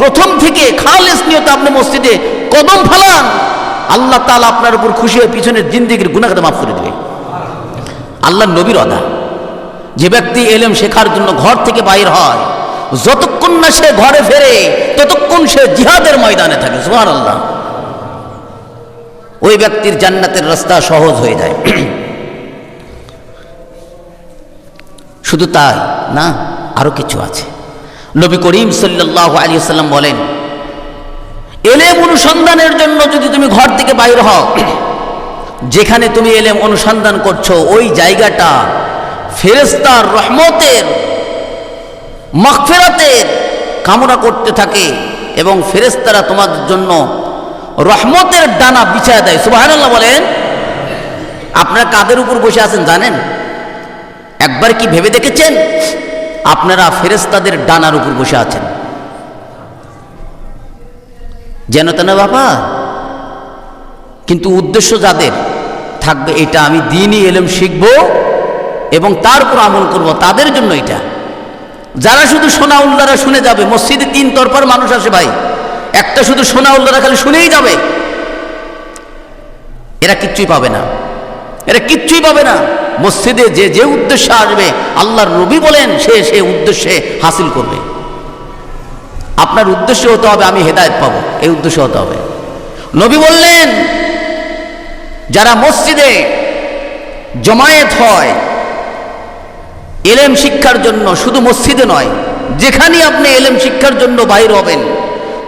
প্রথম থেকে খালেস নিয়তে আপনি মসজিদে কদম ফেলান, আল্লাহ তাআলা আপনার উপর খুশি হয়ে পিছনের জিন্দেগীর গুনাহ খাতা মাফ করে দেবে। আল্লাহর নবীর ওয়াদা। যে ব্যক্তি ইলম শেখার জন্য ঘর থেকে বাইর হয়, যতক্ষণ না সে ঘরে ফেরে ততক্ষণ সে জিহাদের ময়দানে থাকে। সুবহানাল্লাহ। ওই ব্যক্তির জান্নাতের রাস্তা সহজ হয়ে যায়। শুধু তাই না, আরো কিছু আছে। নবী করিম সাল্লাল্লাহু আলাইহি ওয়াসাল্লাম বলেন, ইলম অনুসন্ধানের জন্য যদি তুমি ঘর থেকে বাইর হও, যেখানে তুমি এলেম অনুসন্ধান করছো ওই জায়গাটা ফেরেশতার রহমতের মাগফিরাতের কামনা করতে থাকে এবং ফেরেশতারা তোমাদের জন্য রহমতের ডানা বিছায় দেয়। সুবহানাল্লাহ বলেন। আপনারা কাদের উপর বসে আছেন জানেন? একবার কি ভেবে দেখেছেন? আপনারা ফেরেশতাদের ডানার উপর বসে আছেন। যেন তেন বাবা, কিন্তু উদ্দেশ্য যাদের থাকবে এটা আমি দ্বীনি ইলম শিখব এবং তার উপর আমল করব, তাদের জন্য এটা। যারা শুধু সোনা উল্লারা শুনে যাবে, মসজিদে তিন তরফার মানুষ আসে ভাই, একটা শুধু সোনা উল্লারা খালি শুনেই যাবে, এরা কিচ্ছুই পাবে না, এরা কিচ্ছুই পাবে না। মসজিদে যে যে উদ্দেশ্যে আসবে আল্লাহর নবী বলেন সে সে উদ্দেশ্যে হাসিল করবে। আপনার উদ্দেশ্য হতে হবে আমি হেদায়েত পাবো, এই উদ্দেশ্য হতে হবে। নবী বললেন যারা মসজিদে জমায়েত হয় এলেম শিক্ষার জন্য, শুধু মসজিদে নয়, যেখানে আপনি এলেম শিক্ষার জন্য বাইর হবেন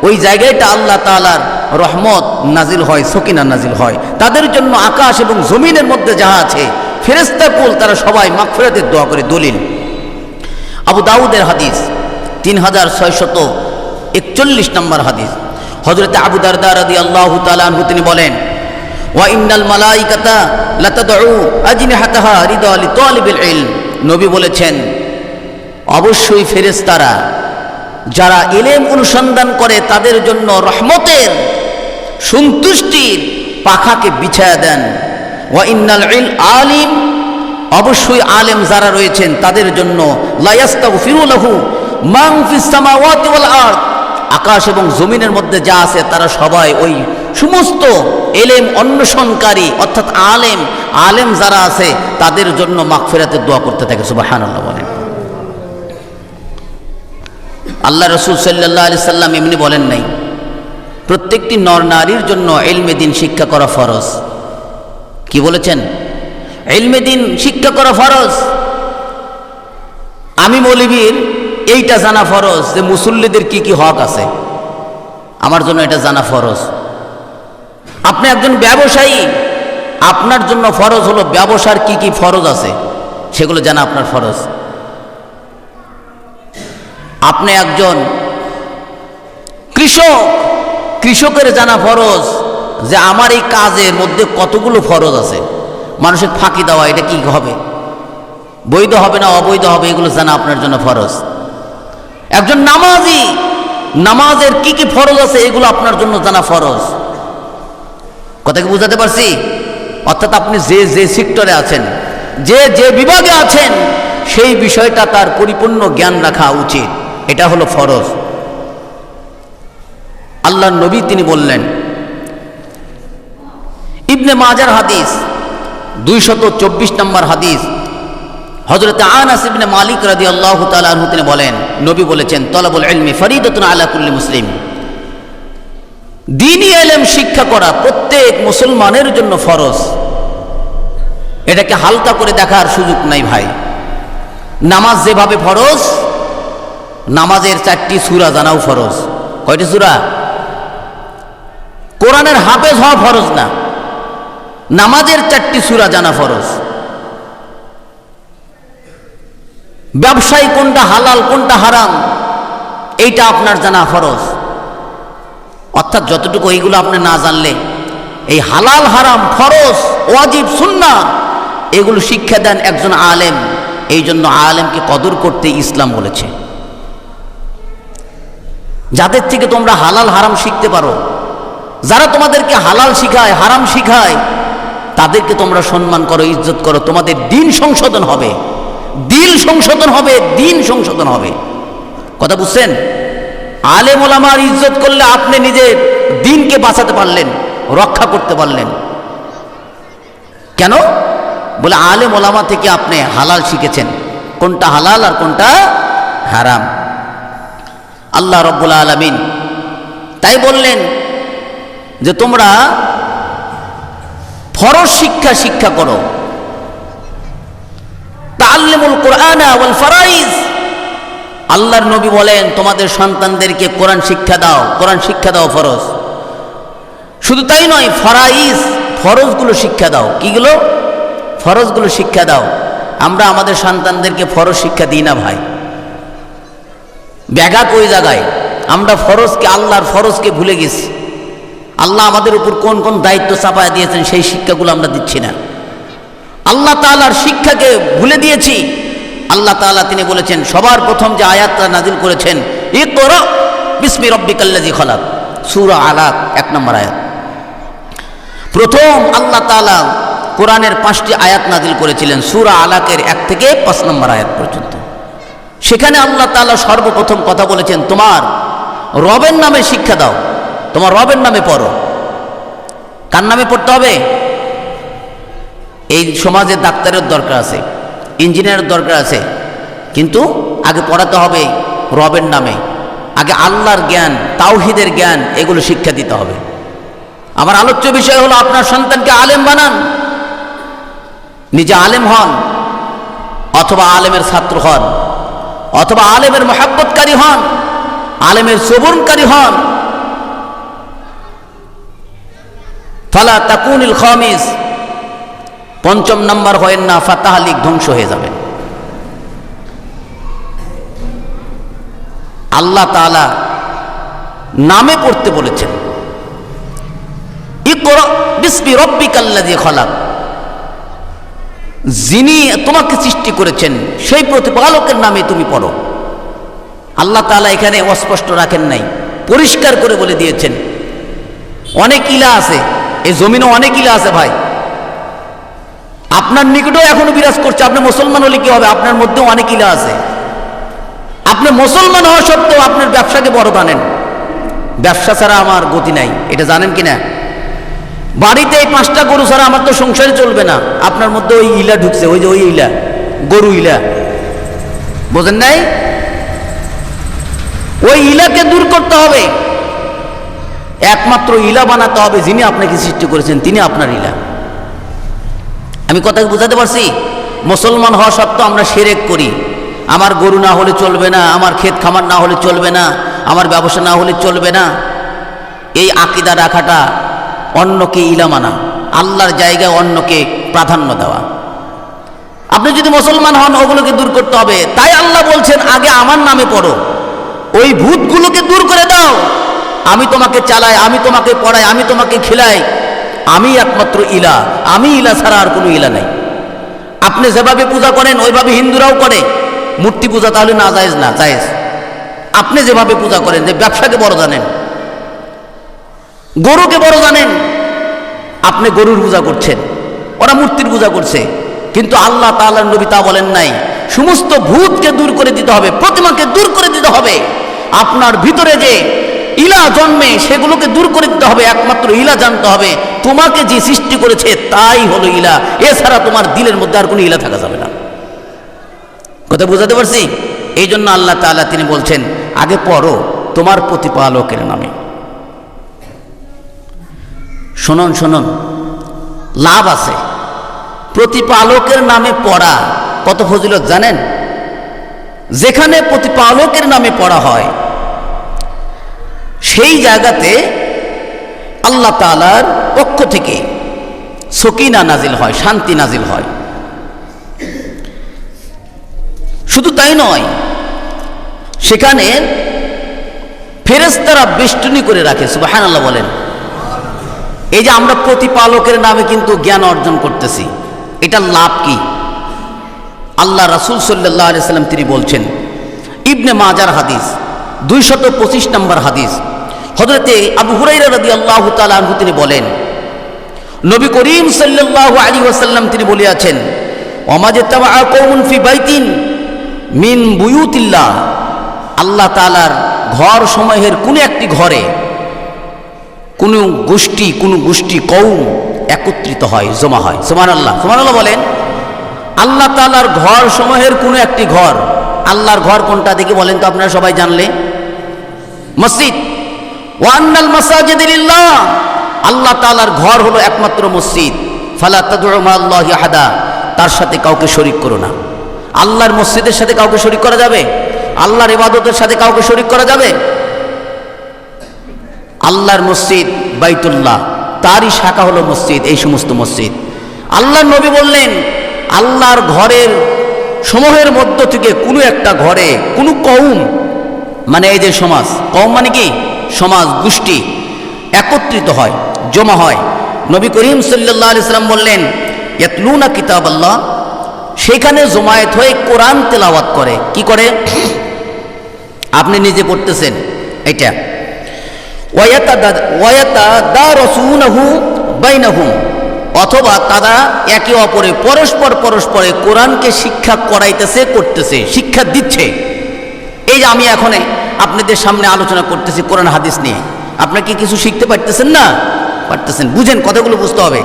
ওই জায়গাটা আল্লাহ তাআলার রহমত নাজিল হয়, সকিনা নাজিল হয়। তাদের জন্য আকাশ এবং জমিনের মধ্যে যাহা আছে ফেরেশতা কুল তারা সবাই মাগফিরাতের দোয়া করে। দলিল আবু দাউদের হাদিস 3641 নম্বর হাদিস। হযরত আবু দারদা রাদিয়াল্লাহু তাআলা আনহু তিনি বলেন, ওয়া ইন্নাল মালাইকাতা লাতাদউ আজনিহাতাহা রিদা লিতালিবিল ইলম। নবী বলেছেন অবশ্যই ফেরেশতারা যারা ইলম অনুসন্ধান করে তাদের জন্য রহমতের সন্তুষ্টির পাখাকে বিছায়া দেন। ওয়া ইন্নাল আলিম, অবশ্যই আলেম যারা রয়েছেন তাদের জন্য লা ইস্তাগফিরু লাহু মান ফিস সামাওয়াতি ওয়াল আরদ, আকাশ এবং জমিনের মধ্যে যা আছে তারা সবাই ওই সমস্ত এলেম অন্বেষণকারী অর্থাৎ আলেম যারা আছে তাদের জন্য মাগফিরাতের দোয়া করতে থাকে। সুবহানাল্লাহ বলেন। আল্লাহ রাসূল সাল্লাল্লাহু আলাইহি সাল্লাম এমনি বলেন নাই প্রত্যেকটি নর নারীর জন্য ইলমে দ্বীন শিক্ষা করা ফরজ। কি বলেছেন? ইলমে দ্বীন শিক্ষা করা ফরজ। আমি মৌলবীর এইটা জানা ফরজ যে মুসল্লিদের কি কি হক আছে, আমার জন্য এটা জানা ফরজ। আপনি একজন ব্যবসায়ী, আপনার জন্য ফরজ হলো ব্যবসার কি কি ফরজ আছে সেগুলো জানা আপনার ফরজ। আপনি একজন কৃষক, কৃষকের জানা ফরজ যে আমার এই কাজের মধ্যে কতগুলো ফরজ আছে। মানুষের ফাঁকি দেওয়া এটা কি হবে, বৈধ হবে না অবৈধ হবে, এগুলো জানা আপনার জন্য ফরজ। একজন নামাজি, নামাজের কি কি ফরজ আছে এগুলো আপনার জন্য জানা ফরজ। কথা কি বুঝাতে পারছি? অর্থাৎ আপনি যে যে সেক্টরে আছেন, যে যে বিভাগে আছেন সেই বিষয়টা তার পরিপূর্ণ জ্ঞান রাখা উচিত, এটা হলো ফরজ। আল্লাহর নবী তিনি বললেন, ইবনে মাজার হাদিস 224 নম্বর হাদিস, হযরত আনাস ইবনে মালিক রাদিয়াল্লাহু তাআলা আনহু তিনি বলেন, নবী বলেছেন তলাবুল ইলমি ফরিদাতুন আলা কুল্লি মুসলিম, দ্বীনি ইলম শিক্ষা করা প্রত্যেক মুসলমানের জন্য ফরজ। এটাকে হালকা করে দেখার সুযোগ নাই ভাই। নামাজ যেভাবে ফরজ, নামাজের 4টি সূরা জানাও ফরজ। কয়টি সূরা? কোরআনের হাফেজ হওয়া ফরজ না, নামাজের 4টি সূরা জানা ফরজ। ব্যবসায় কোনটা হালাল কোনটা হারাম এইটা আপনার জানা ফরজ। অর্থাৎ যতটুকু এইগুলো আপনি না জানলে এই হালাল হারাম ফরজ ওয়াজিব সুন্নাহ এগুলো শিক্ষা দেন একজন আলেম। এই জন্য আলেমকে কদর করতে ইসলাম বলেছে। যাদের থেকে তোমরা হালাল হারাম শিখতে পারো, যারা তোমাদেরকে হালাল শিখায় হারাম শিখায় তাদেরকে তোমরা সম্মান করো, ইজ্জত করো, তোমাদের দিন সংশোধন হবে, দিন সংশোধন হবে, দিন সংশোধন হবে। কথা বুঝছেন? আলেম ওলামার ইজ্জত করলে আপনি নিজের দিনকে বাঁচাতে পারলেন, রক্ষা করতে পারলেন। কেন? বলে আলেম ওলামা থেকে আপনি হালাল শিখেছেন, কোনটা হালাল আর কোনটা হারাম। আল্লাহ রাব্বুল আলামিন তাই বললেন যে তোমরা ফরজ শিক্ষা করো। তাআল্লুমুল কুরআনা ওয়াল ফারাইজ, আল্লাহর নবী বলেন তোমাদের সন্তানদেরকে কোরআন শিক্ষা দাও, কোরআন শিক্ষা দাও ফরজ। শুধু তাই নয়, ফরাইজ, ফরজগুলো শিক্ষা দাও। কিগুলো? ফরজগুলো শিক্ষা দাও। আমরা আমাদের সন্তানদেরকে ফরজ শিক্ষা দিই না ভাই। ব্যাঘাত ওই জায়গায়, আমরা ফরজকে, আল্লাহর ফরজকে ভুলে গেছি। আল্লাহ আমাদের উপর কোন কোন দায়িত্ব চাপায় দিয়েছেন সেই শিক্ষাগুলো আমরা দিচ্ছি না। আল্লাহ তাআলার শিক্ষাকে ভুলে দিয়েছি। আল্লাহ তাআলা তিনি বলেছেন, সবার প্রথম যে আয়াতটা নাজিল করেছেন, ইকরা বিসমি রাব্বিকাল্লাযী খলাক, সূরা আলাক 1 নম্বর আয়াত। প্রথম আল্লাহ তাআলা কোরআনের 5টি আয়াত নাজিল করেছিলেন, সূরা আলাকের 1 থেকে 5 নম্বর আয়াত পর্যন্ত। সেখানে আল্লাহ তাআলা সর্বপ্রথম কথা বলেছেন, তোমার রবের নামে শিক্ষা দাও, তোমার রবের নামে পড়ো। কার নামে পড়তে হবে? এই সমাজে ডাক্তারের দরকার আছে, ইঞ্জিনিয়ারের দরকার আছে, কিন্তু আগে পড়াতে হবে রবের নামে। আগে আল্লাহর জ্ঞান, তাওহীদের জ্ঞান, এগুলো শিক্ষা দিতে হবে। আমার আলোচ্য বিষয় হলো, আপনার সন্তানকে আলেম বানান, নিজে আলেম হন, অথবা আলেমের ছাত্র হন, অথবা আলেমের মহব্বতকারী হন, আলেমের সবরকারী হন। ফালা তাকুনিল খামিস, 5ম নাম্বার হয়েন না, ফাতাহালিক, ধ্বংস হয়ে যাবেন। আল্লাহ তাআলা নামে পড়তে বলেছেন, ইকরা বিসমি রাব্বিকাল্লাযী খলাক, যিনি তোমাকে সৃষ্টি করেছেন সেই প্রতিপালকের নামে তুমি পড়ো। আল্লাহ তাআলা এখানে অস্পষ্ট রাখেন নাই, পরিষ্কার করে বলে দিয়েছেন। অনেক ইলা আছে, এই জমিনে অনেক ইলা আছে ভাই। আপনার নিকটেও এখনো বিরাজ করছে। আপনি মুসলমান হলে কি হবে? আপনার মধ্যেও অনেক ইলা আছে। আপনি মুসলমান হওয়া সত্ত্বেও আপনার ব্যবসাকে বড় জানেন, ব্যবসা ছাড়া আমার গতি নাই, এটা জানেন কিনা? বাড়িতে এই 5টা গরু ছাড়া আমার তো সংসারে চলবে না। আপনার মধ্যে ওই ইলা ঢুকছে, ওই যে ওই ইলা, গরু ইলা, বোঝেন নাই? ওই ইলাকে দূর করতে হবে। একমাত্র ইলা বানাতে হবে যিনি আপনাকে সৃষ্টি করেছেন, তিনি আপনার ইলা। আমি কথা বুঝাতে পারছি? মুসলমান হওয়া সত্ত্বেও আমরা শিরক করি। আমার গরু না হলে চলবে না, আমার ক্ষেত খামার না হলে চলবে না, আমার ব্যবসা না হলে চলবে না। এই আকীদা রাখাটা অন্যকে ইলা মানা, আল্লাহর জায়গায় অন্যকে প্রাধান্য দেওয়া। আপনি যদি মুসলমান হন, ওগুলোকে দূর করতে হবে। তাই আল্লাহ বলছেন, আগে আমার নামে পড়ো, ওই ভূতগুলোকে দূর করে দাও। আমি তোমাকে চালাই, আমি তোমাকে পড়াই, আমি তোমাকে খিলাই, আমি একমাত্র ইলা, আমি ইলা ছাড়া আর কোনো ইলা নাই। আপনি যেভাবে পূজা করেন ওইভাবে হিন্দুরাও করে। মূর্তি পূজা তাহলে না জায়েজ? না, জায়েজ। আপনি যেভাবে পূজা করেন, যে ব্যবসাকে বড় জানেন, গরুকে বড় জানেন, আপনি গরুর পূজা করছেন, ওরা মূর্তির পূজা করছে। কিন্তু আল্লাহ তাআলার নবী তা বলেন নাই। সমস্ত ভূতকে দূর করে দিতে হবে, প্রতিমাকে দূর করে দিতে হবে। আপনার ভিতরে যে ইলা জন্মে সেগুলোকে দূর করে দিতে হবে। একমাত্র ইলা জানতে হবে, তোমাকে যে সৃষ্টি করেছে তাই হলো ইলা, এছাড়া তোমার দিলের মধ্যে আর কোনো ইলা থাকা যাবে না। কথা বুঝাতে পারছি? এই জন্য আল্লাহ তাআলা তিনি বলছেন, আগে পড়ো তোমার প্রতিপালকের নামে। শুনুন শুনুন, লাভ আছে। প্রতিপালকের নামে পড়া কত ফজিলত জানেন? যেখানে প্রতিপালকের নামে পড়া হয় সেই জায়গাতে আল্লাহ তাআলার পক্ষ থেকে সকিনা নাজিল হয়, শান্তি নাজিল হয়। শুধু তাই নয়, সেখানে ফেরেশতারা বেষ্টনী করে রাখে। সুবহানাল্লাহ বলেন। এই যে আমরা প্রতিপালকের নামে কিন্তু জ্ঞান অর্জন করতেছি, এটার লাভ কি? আল্লাহ রাসূল সাল্লাল্লাহু আলাইহি সাল্লাম তিনি বলছেন, ইবনে মাজার হাদিস 225 নম্বর হাদিস, হযরতে আবু হুরায়রা রাদিয়াল্লাহু তাআলা আনহু তিনি বলেন, নবী করিম সাল্লাল্লাহু আলাইহি ওয়াসাল্লাম তিনি বলিয়াছেন, ওয়ামাজতামা কওমুন ফি বাইতিন মিন বুয়ুতিল্লাহ, আল্লাহ তাআলার ঘর সমূহের কোন একটি ঘরে কোন গোষ্ঠী কওম একত্রিত হয়, জমা হয়। সুবহানাল্লাহ, সুবহানাল্লাহ বলেন। আল্লাহ তাআলার ঘর সমূহের কোন একটি ঘর, আল্লাহর ঘর কোনটা দেখে বলেন তো আপনারা সবাই জানলে? মসজিদ। ওয়া আন্নাল মাসাজিদা লিল্লাহ, আল্লাহ তাআলার ঘর হলো একমাত্র মসজিদ। ফালা তাদউ মাআল্লাহি আহাদা, তার সাথে কাউকে শরীক করো না। আল্লাহর মসজিদের সাথে কাউকে শরীক করা যাবে? আল্লাহর ইবাদতের সাথে কাউকে শরীক করা যাবে? আল্লাহর মসজিদ বাইতুল্লাহ, তারই শাখা হলো মসজিদ, এই সমস্ত মসজিদ। আল্লাহর নবী বললেন, আল্লাহর ঘরের সমূহের মধ্য থেকে কোনো একটা ঘরে কোনো কওম, মানে এই যে সমাজ, কওম মানে কি সমাজ, গোষ্ঠী একত্রিত হয়, জমা হয়। নবী করিম সাল্লাল্লাহু আলাইহি সাল্লাম বললেন, ইয়াতলুনা কিতাব আল্লাহ, সেখানে জমায়েত হয়ে কোরআন তেলাওয়াত করে। কি করে? আপনি নিজে পড়তেছেন এটা, ওয়ায়াতাদারাসুনাহু বাইনাহুম, অথবা তারা একে অপরে পরস্পরে কোরআনকে শিক্ষা করাইতেছে, করতেছে, শিক্ষা দিচ্ছে। এই যে আমি এখন আপনাদের সামনে আলোচনা করতেছি কোরআন হাদিস নিয়ে, আপনারা কি কিছু শিখতে পারতেছেন না? পারতেছেন। বুঝেন, কথাগুলো বুঝতে হবে।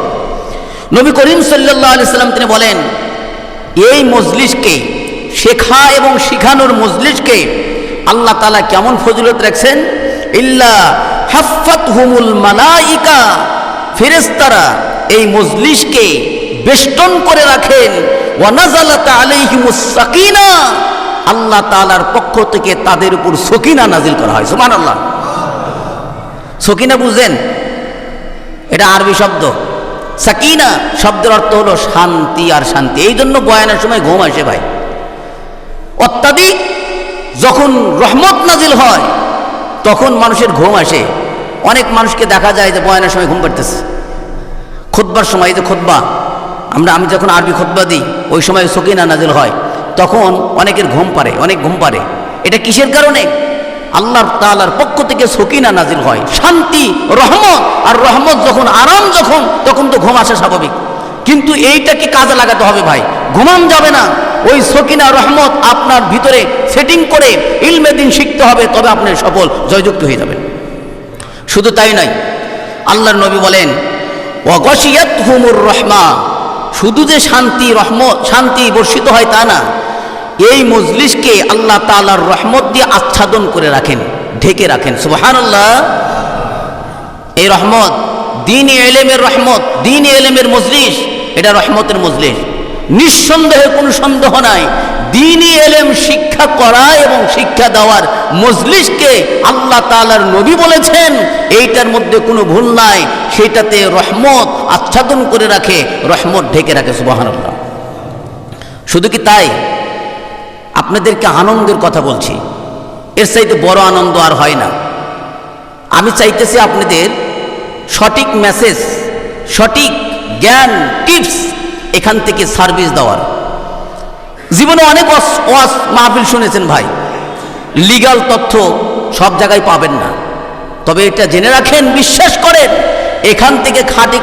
নবী করিম সাল্লাল্লাহু আলাইহি সাল্লাম তিনি বলেন, এই মজলিসকে, শেখা এবং শিখানোর মজলিসকে আল্লাহ তাআলা কেমন ফজিলত রাখছেন, ইল্লা হাফফাতহুমুল মালাইকা, ফেরেশতারা এই মজলিসকে বেষ্টন করে রাখেন, ওয়া নাযালাত আলাইহিমুস সাকিনা, আল্লাহ তাআলার পক্ষ থেকে তাদের উপর সকিনা নাজিল করা হয়। সুবহানাল্লাহ। সকিনা বুঝেন? এটা আরবি শব্দ। সাকিনা শব্দের অর্থ হলো শান্তি আর শান্তি। এই জন্য বয়ানের সময় ঘুম আসে ভাই। অত্যাধিক যখন রহমত নাজিল হয় তখন মানুষের ঘুম আসে। অনেক মানুষকে দেখা যায় যে বয়ানের সময় ঘুম পাড়তেছে। খুতবার সময়, এই যে খুতবা, আমি যখন আরবি খুতবা দিই ওই সময় সকিনা নাজিল হয়, তখন অনেকের ঘুম পারে, অনেক ঘুম পারে। এটা কিসের কারণে? আল্লাহ তাআলার পক্ষ থেকে সকিনা নাজিল হয়, শান্তি, রহমত। আর রহমত যখন, আরাম যখন, তখন তো ঘুম আসা স্বাভাবিক। কিন্তু এইটাকে কাজে লাগাতে হবে ভাই, ঘুমান যাবে না। ওই সকিনা রহমত আপনার ভিতরে সেটিং করে ইলমে দ্বীন শিখতে হবে, তবে আপনি সফল, জয়যুক্ত হয়ে যাবেন। শুধু তাই নয়, আল্লাহর নবী বলেন, ওয়া গাশিয়াতহুমুর রাহমা, শুধু যে শান্তি, রহমত, শান্তি বর্ষিত হয় তা না, এই মজলিসকে আল্লাহ তাআলার রহমত দিয়ে আচ্ছাদন করে রাখেন, ঢেকে রাখেন। সুবহানাল্লাহ। এই রহমত, দ্বীন ইলমের রহমত, দ্বীন ইলমের মজলিস, এটা রহমতের মজলিস। নিঃসন্দেহে কোনো সন্দেহ নাই, দ্বীনি ইলম শিক্ষা করা এবং শিক্ষা দেওয়ার মজলিসকে আল্লাহ তাআলার নবী বলেছেন, এইটার মধ্যে কোনো ভুল নাই, সেটাতে রহমত আচ্ছাদন করে রাখে, রহমত ঢেকে রাখে। সুবহানাল্লাহ। শুধু কি তাই, আপনাদেরকে আনন্দের কথা বলছি, এর চাইতে বড় আনন্দ আর হয় না। আমি চাইতেছি আপনাদের সঠিক মেসেজ, সঠিক জ্ঞান, টিপস এখান থেকে সার্ভিস দেওয়ার। জীবনে অনেক ওয়াজ মাহফিল শুনেছেন ভাই, লিগ্যাল তথ্য সব জায়গায় পাবেন না, তবে এটা জেনে রাখেন, বিশ্বাস করেন, এখান থেকে খাঁটি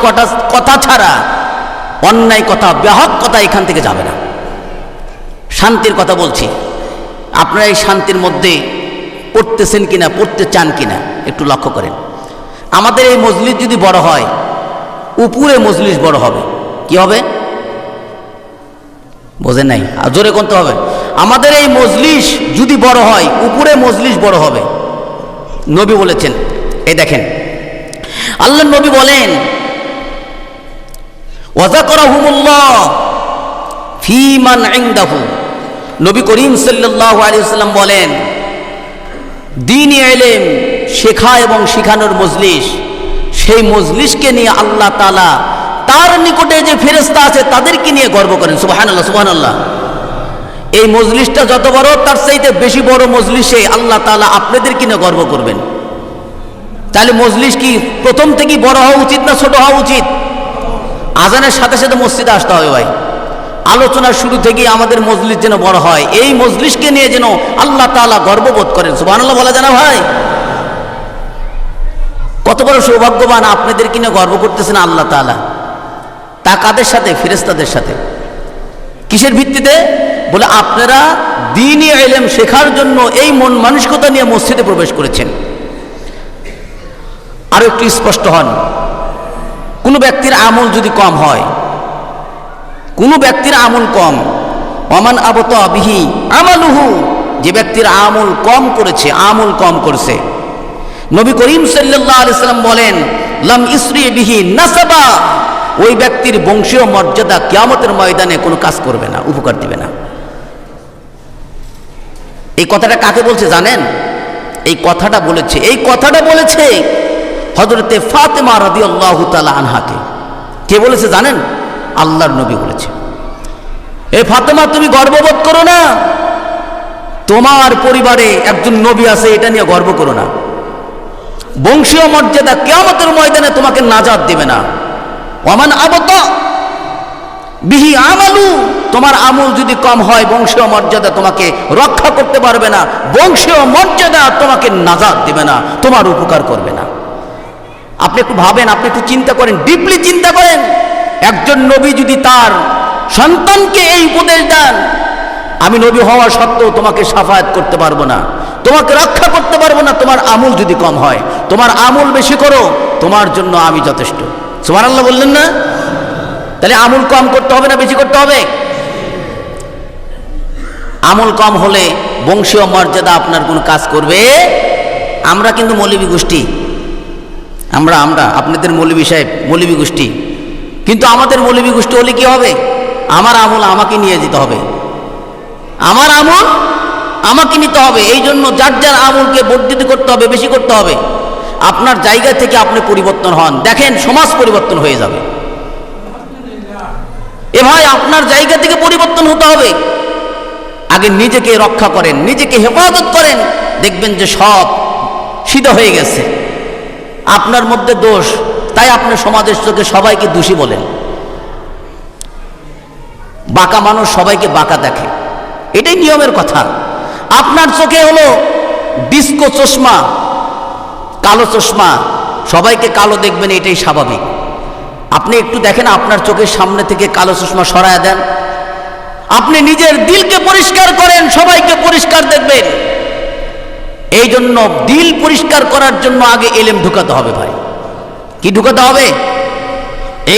কথা ছাড়া অন্যায় কথা, ব্যাহত কথা এখান থেকে যাবে না। শান্তির কথা বলছি, আপনারা এই শান্তির মধ্যে পড়তেছেন কিনা, পড়তে চান কিনা একটু লক্ষ্য করেন। আমাদের এই মজলিস যদি বড় হয়, উপরে মজলিস বড় হবে। কি হবে? বোঝেন নাই? আর জোরে করতে হবে। আমাদের এই মজলিস যদি বড় হয়, উপরে মজলিস বড় হবে। নবী বলেছেন, এই দেখেন, আল্লাহ নবী বলেন, ওয়াযাকারাহুমুল্লাহ ফী মান ইনদাহু, নবী করিম সাল্লাল্লাহু আলাইহি ওয়াসাল্লাম বলেন, দ্বীনি ইলম শেখা এবং শিখানোর মজলিস, সেই মজলিসকে নিয়ে আল্লাহ তাআলা তার নিকটে যে ফেরেশতা আছে তাদেরকে নিয়ে গর্ব করেন। সুবহানাল্লাহ, সুবহানাল্লাহ। এই মজলিসটা যত বড়, তার চাইতে বেশি বড় মজলিসে আল্লাহ তাআলা আপনাদেরকে নিয়ে গর্ব করবেন। তাহলে মজলিস কি প্রথম থেকেই বড় হওয়া উচিত না ছোট হওয়া উচিত? আজানের সাথে সাথে মসজিদে আসতে হবে ভাই। আলোচনার শুরু থেকেই আমাদের মজলিস যেন বড় হয়, এই মজলিসকে নিয়ে যেন আল্লাহ তাআলা গর্ববোধ করেন। সুবহানাল্লাহ বলা যায় না ভাই? কত বড় সৌভাগ্যবান, আপনাদেরকে নিয়ে গর্ব করতেছেন আল্লাহ তাআলা। তা কাদের সাথে? ফেরেশতাদের সাথে। কিসের ভিত্তিতে? বলে আপনারা দ্বীনি ইলম শেখার জন্য এই মন মানসিকতা নিয়ে মসজিদে প্রবেশ করেছেন। আরো একটু স্পষ্ট হন, কোনো ব্যক্তির আমল যদি কম হয়, কোনো ব্যক্তির আমল কম, ওমান আবতা বিহি আমালুহু, যে ব্যক্তির আমল কম করেছে, আমল কম করছে, নবী করিম সাল্লাল্লাহু আলাইহি সাল্লাম বলেন, লাম ইসরি বিহি নাসাবা, ওই ব্যক্তির বংশীয় মর্যাদা কিয়ামতের ময়দানে কোনো কাজ করবে না, উপকার দিবে না। এই কথাটা কাকে বলছে জানেন? এই কথাটা বলেছে হযরতে ফাতেমা রাদিয়াল্লাহু তাআলা আনহাকে। কে বলেছে জানেন? আল্লাহর নবী বলেছে, এ ফাতেমা তুমি গর্ববোধ করো না, তোমার পরিবারে একজন নবী আছে, এটা নিয়ে গর্ব করো না। বংশীয় মর্যাদা কিয়ামতের ময়দানে তোমাকে নাজাত দিবে না। ওয়ামান আবতা বিহি আমালু, তোমার আমল যদি কম হয় বংশীয় মর্যাদা তোমাকে রক্ষা করতে পারবে না, বংশীয় মর্যাদা তোমাকে নাজাত দিবে না, তোমার উপকার করবে না। আপনি একটু ভাবেন, আপনি একটু চিন্তা করেন, ডিপলি চিন্তা করেন। একজন নবী যদি তার সন্তানকে এই উপদেশ দেন, আমি নবী হওয়া সত্ত্বেও তোমাকে শাফায়াত করতে পারবো না, তোমাকে রক্ষা করতে পারবো না, তোমার আমল যদি কম হয়, তোমার আমল বেশি করো, তোমার জন্য আমি যথেষ্ট। সুবহানাল্লাহ বললেন না? তাহলে আমল কম করতে হবে না বেশি করতে হবে? আমল কম হলে বংশীয় মর্যাদা আপনার কোন কাজ করবে? আমরা কিন্তু মৌলবী গোষ্ঠী, আমরা আপনাদের মৌলবী সাহেব মৌলবী গোষ্ঠী, কিন্তু আমাদের মৌলবী গোষ্ঠী হলে কি হবে? আমার আমল আমাকে নিয়ে যেতে হবে, আমার আমল আমাকে নিতে হবে। এই জন্য যার যার আমলকে বর্ধিত করতে হবে, বেশি করতে হবে। আপনার জায়গা থেকে আপনি পরিবর্তন হন, দেখেন সমাজ পরিবর্তন হয়ে যাবে। এ ভাই, আপনার জায়গা থেকে পরিবর্তন হতে হবে। আগে নিজেকে রক্ষা করেন, নিজেকে হেফাজত করেন, দেখবেন যে সব সিধা হয়ে গেছে। আপনার মধ্যে দোষ, তাই আপনি সমাজের চোখে সবাইকে দোষী বলেন। বাঁকা মানুষ সবাইকে বাঁকা দেখে, এটাই নিয়মের কথা। আপনার চোখে হলো ডিস্কো চশমা, কালো চশমা, সবাইকে কালো দেখবেন, এটাই স্বাভাবিক। আপনি একটু দেখেন, আপনার চোখের সামনে থেকে কালো চশমা সরায় দেন, আপনি নিজের দিলকে পরিষ্কার করেন, সবাইকে পরিষ্কার দেখবেন। এই জন্য দিল পরিষ্কার করার জন্য আগে এলেম ঢুকাতে হবে ভাই। কি ঢুকাতে হবে?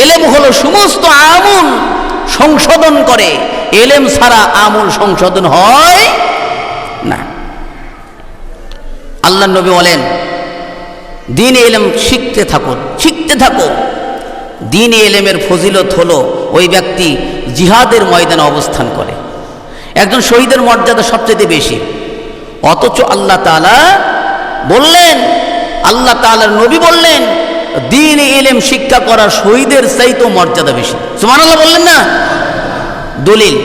এলেম হলো সমস্ত আমল সংশোধন করে, এলেম ছাড়া আমল সংশোধন হয় না। আল্লাহর নবী বলেন, দ্বীন এলেম শিখতে থাকো, শিখতে থাকো। দ্বীন এলেমের ফজিলত হলো ওই ব্যক্তি জিহাদের ময়দানে অবস্থান করে। একজন শহীদের মর্যাদা সবচেয়ে বেশি, অথচ আল্লাহ তাআলা বললেন, আল্লাহ তাআলার নবী বললেন, দ্বীন ইলম শিক্ষা করা শহীদের চাইতেও মর্যাদা বেশি। সুবহানাল্লাহ বললেন না? দলিল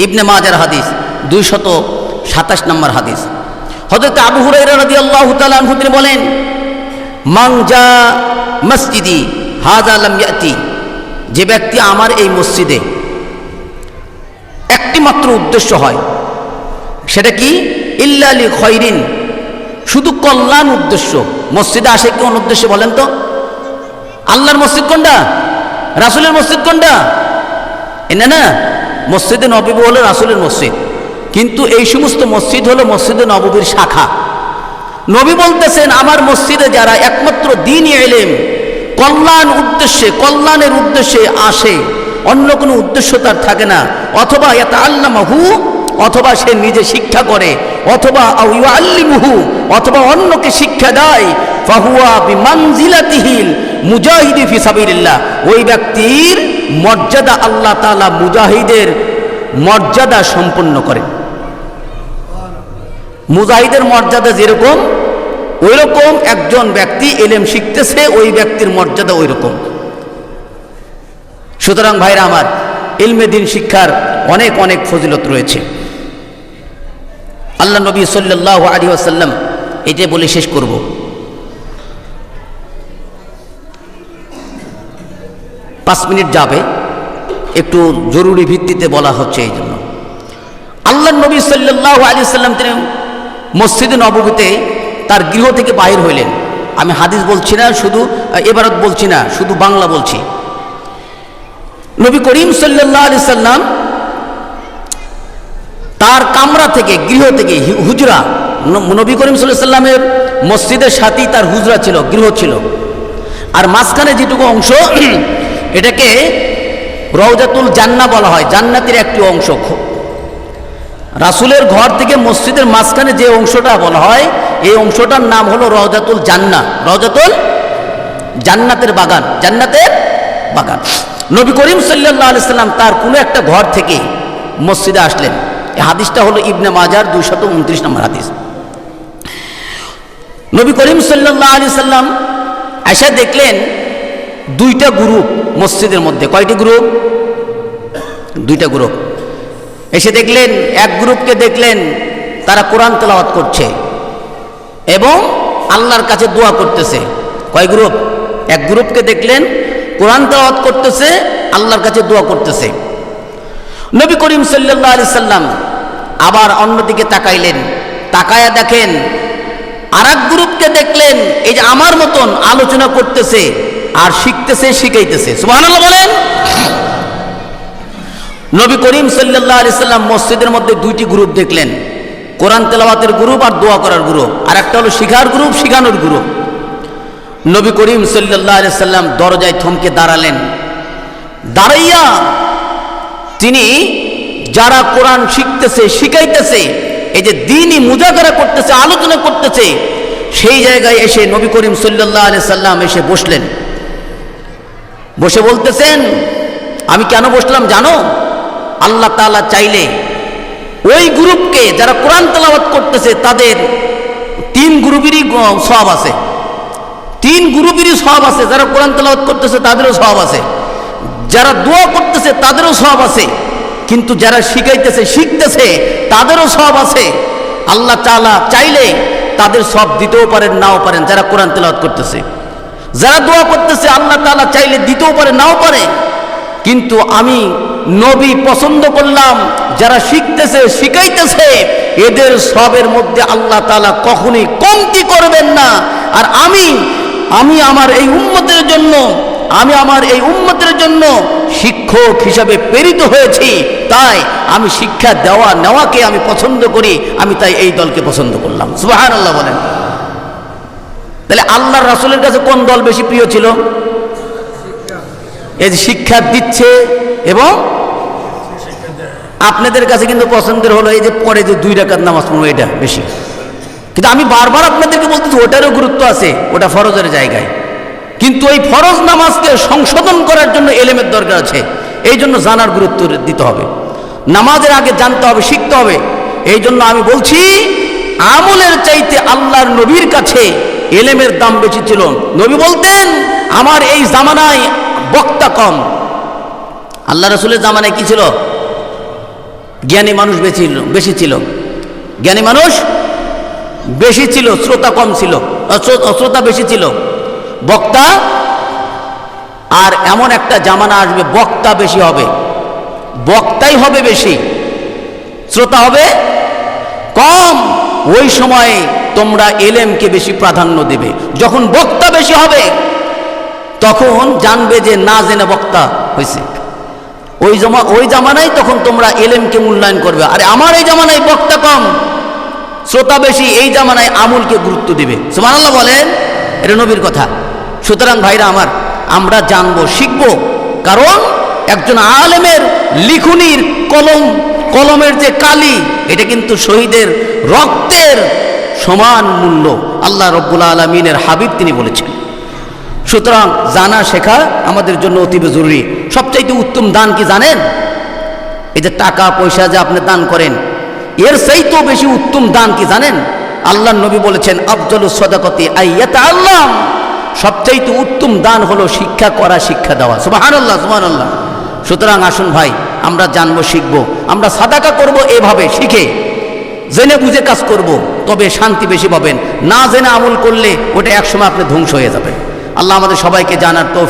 ইবনে মাজার হাদিস 227 নম্বর হাদিস। হযরত আবু হুরায়রা রাদিয়াল্লাহু তাআলা আনহু তিনি বলেন, মান জা মসজিদি হাযা লাম ইয়াতি, যে ব্যক্তি আমার এই মসজিদে একটি মাত্র উদ্দেশ্য হয়, সেটা কি? ইল্লা লি খায়রিন, শুধু কল্যাণ উদ্দেশ্য। মসজিদে আসে কোন উদ্দেশ্যে বলেন তো? আল্লাহর মসজিদ কোনটা? রাসূলের মসজিদ কোনটা? না না, মসজিদে নববী হলো রাসূলের মসজিদ, কিন্তু এই সমস্ত মসজিদ হলো মসজিদে নববীর শাখা। নবী বলতেছেন, আমার মসজিদে যারা একমাত্র দ্বীনি ইলম কল্যাণ উদ্দেশ্যে, কল্যাণের উদ্দেশ্যে আসে, অন্য কোনো উদ্দেশ্য তার থাকে না, অথবা ইয়াতাআল্লামাহু, অথবা সে নিজে শিক্ষা করে, অথবা আও ইউআল্লিমুহু, অথবা অন্যকে শিক্ষা দেয়, ফাহুয়া বিমানজিলাতিহিল মুজাহিদি ফি সাবিলিল্লাহ, ওই ব্যক্তির মর্যাদা আল্লাহ তাআলা মুজাহিদের মর্যাদা সম্পন্ন করেন। মুজাহিদের মর্যাদা যেরকম, ওই রকম একজন ব্যক্তি ইলম শিখতেছে, ওই ব্যক্তির মর্যাদা ওই রকম। সুতরাং ভাইরা আমার, ইলমে দ্বীন শিক্ষার অনেক অনেক ফজিলত রয়েছে। আল্লাহ নবী সাল্লাল্লাহু আলাইহি ওয়াসাল্লাম, এটা বলে শেষ করব, পাঁচ মিনিট যাবে, একটু জরুরি ভিত্তিতে বলা হচ্ছে। এই জন্য আল্লাহ নবী সাল্লাল্লাহু আলাইহি ওয়াসাল্লাম তিনি মসজিদে নববীতে তার গৃহ থেকে বাহির হইলেন। আমি হাদিস বলছি না, শুধু ইবারত বলছি না, শুধু বাংলা বলছি। নবী করিম সাল্লাল্লাহু আলাইহি সাল্লাম তার কামরা থেকে, গৃহ থেকে, হুজরা, নবী করিম সাল্লাল্লাহু আলাইহি সাল্লামের মসজিদের সাথেই তার হুজরা ছিল, গৃহ ছিল। আর মাঝখানে যেটুকু অংশ, এটাকে রওজাতুল জান্নাহ বলা হয়, জান্নাতের একটি অংশ। রাসূলের ঘর থেকে মসজিদের মাঝখানে যে অংশটা বলা হয়, এই অংশটার নাম হলো রওজাতুল জান্নাহ, রওজাতুল জান্নাতের বাগান, জান্নাতের বাগান। নবী করিম সাল্লাল্লাহু আলাইহি সাল্লাম তার কোনো একটা ঘর থেকে মসজিদে আসলেন। এই হাদিসটা হলো ইবনে মাজার 229 নম্বর হাদিস। নবী করিম সাল্লাল্লাহু আলাইহি সাল্লাম আয়সা দেখলেন দুইটা গ্রুপ মসজিদের মধ্যে। কয়টি গ্রুপ? দুইটা গ্রুপ। এসে দেখলেন এক গ্রুপকে দেখলেন তারা কোরআন তেলাওয়াত করছে এবং আল্লাহর কাছে দোয়া করতেছে। কয় গ্রুপ? এক গ্রুপকে দেখলেন কোরআন তেলাওয়াত করতেছে, আল্লাহর কাছে দোয়া করতেছে। নবী করিম সাল্লাল্লাহু আলাইহি সাল্লাম আবার অন্যদিকে তাকাইলেন, তাকায়া দেখেন আরেক গ্রুপকে দেখলেন এই যে আমার মতন আলোচনা করতেছে আর শিখতেছে, শিখাইতেছে। সুবহানাল্লাহ বলেন। নবী করিম সাল্লাল্লাহু আলাইহি সাল্লাম মসজিদের মধ্যে দুইটি গ্রুপ দেখলেন, কোরআন তেলাওয়াতের গ্রুপ আর দোয়া করার গ্রুপ, আর একটা হলো শিখার গ্রুপ, শিখানোর গ্রুপ। নবী করিম সাল্লাল্লাহু আলাইহি সাল্লাম দরজায় থমকে দাঁড়ালেন। দাঁড়াইয়া তিনি যারা কোরআন শিখতেছে, শিখাইতেছে, এই যে দ্বীনি মুজাকারা করতেছে, আলোচনা করতেছে, সেই জায়গায় এসে নবী করিম সাল্লাল্লাহু আলাইহি সাল্লাম এসে বসলেন। বসে বলতেছেন, আমি কেন বসলাম জানো? আল্লাহ তাআলা চাইলে ওই গ্রুপকে যারা কোরআন তেলাওয়াত করতেছে তাদের তিন গ্রুপেরই সওয়াব আছে, তিন গ্রুপেরই সওয়াব আছে। যারা কোরআন তেলাওয়াত করতেছে তাদেরও সওয়াব আছে, যারা দোয়া করতেছে তাদেরও সওয়াব আছে, কিন্তু যারা শিখাইতেছে, শিখতেছে তাদেরও সওয়াব আছে। আল্লাহ তাআলা চাইলে তাদের সব দিতেও পারেন, নাও পারেন। যারা কোরআন তেলাওয়াত করতেছে, যারা দোয়া করতেছে, আল্লাহ তাআলা চাইলে দিতেও পারে, নাও পারে। কিন্তু আমি নবী পছন্দ করলাম যারা শিখতেছে, শিখাইতেছে, এদের সবের মধ্যে আল্লাহ তাআলা কখনোই কমতি করবেন না। আর আমি আমার এই উম্মতের জন্য, আমি আমার এই উম্মতের জন্য শিক্ষক হিসাবে প্রেরিত হয়েছি, তাই আমি শিক্ষা দেওয়া নেওয়াকে আমি পছন্দ করি, আমি তাই এই দলকে পছন্দ করলাম। সুবহানাল্লাহ বলেন। তাহলে আল্লাহর রাসূলের কাছে কোন দল বেশি প্রিয় ছিল? এই যে শিক্ষা দিচ্ছে এবং আপনাদের কাছে কিন্তু পছন্দের হলো এই যে পরে যে 2 রাকাত নামাজ পড়বো, এটা বেশি। কিন্তু আমি বারবার আপনাদেরকে বলতেছি ওটারও গুরুত্ব আছে, ওটা ফরজের জায়গায়, কিন্তু ওই ফরজ নামাজকে সংশোধন করার জন্য এলেমের দরকার আছে। এই জন্য জানার গুরুত্ব দিতে হবে, নামাজের আগে জানতে হবে, শিখতে হবে। এই জন্য আমি বলছি আমলের চাইতে আল্লাহর নবীর কাছে এলেমের দাম বেশি ছিল। নবী বলতেন আমার এই জামানায় বক্তা কম। আল্লাহ রাসূলের জামানায় কি ছিল? জ্ঞানী মানুষ বেশি ছিল, জ্ঞানী মানুষ বেশি ছিল, শ্রোতা কম ছিল, শ্রোতা বেশি ছিল, বক্তা। আর এমন একটা জামানা আসবে বক্তা বেশি হবে, বক্তাই হবে বেশি, শ্রোতা হবে কম। ওই সময়ে তোমরা এলেমকে বেশি প্রাধান্য দেবে। যখন বক্তা বেশি হবে তখন জানবে যে না জেনে বক্তা হয়েছে। ওই জামানায় তখন তোমরা এলেমকে মূল্যায়ন করবে। আরে আমার এই জামানায় বক্তা কম, শ্রোতা বেশি, এই জামানায় আমলকে গুরুত্ব দিবে। সুবহানাল্লাহ বলেন। এটা নবীর কথা। সুতরাং ভাইরা আমার, আমরা জানবো, শিখবো, কারণ একজন আলেমের লিখনির কলমের যে কালি, এটা কিন্তু শহীদের রক্তের সমান মূল্য। আল্লাহ রাব্বুল আলামিনের হাবিব তিনি বলেছেন। সুতরাং জানা শেখা আমাদের জন্য অতীব জরুরি। সবচাইতে উত্তম দান কি জানেন? এই যে টাকা পয়সা যে আপনি দান করেন, এর চাইতেও বেশি উত্তম দান কি জানেন? আল্লাহর নবী বলেছেন আফজালুস সাদাকাতি আইয়াতাআল্লাম, সবচাইতে উত্তম দান হলো শিক্ষা করা, শিক্ষা দেওয়া। সুবহানাল্লাহ, সুবহানাল্লাহ। সুতরাং আসুন ভাই, আমরা জানবো, শিখবো, আমরা সাদাকা করব এভাবে শিখে, জেনে বুঝে কাজ করব, তবে শান্তি বেশি পাবেন। না জেনে আমল করলে ওটা একসময় আপনি ধ্বংস হয়ে যাবে। আল্লাহ আমাদের সবাইকে জানার তৌফিক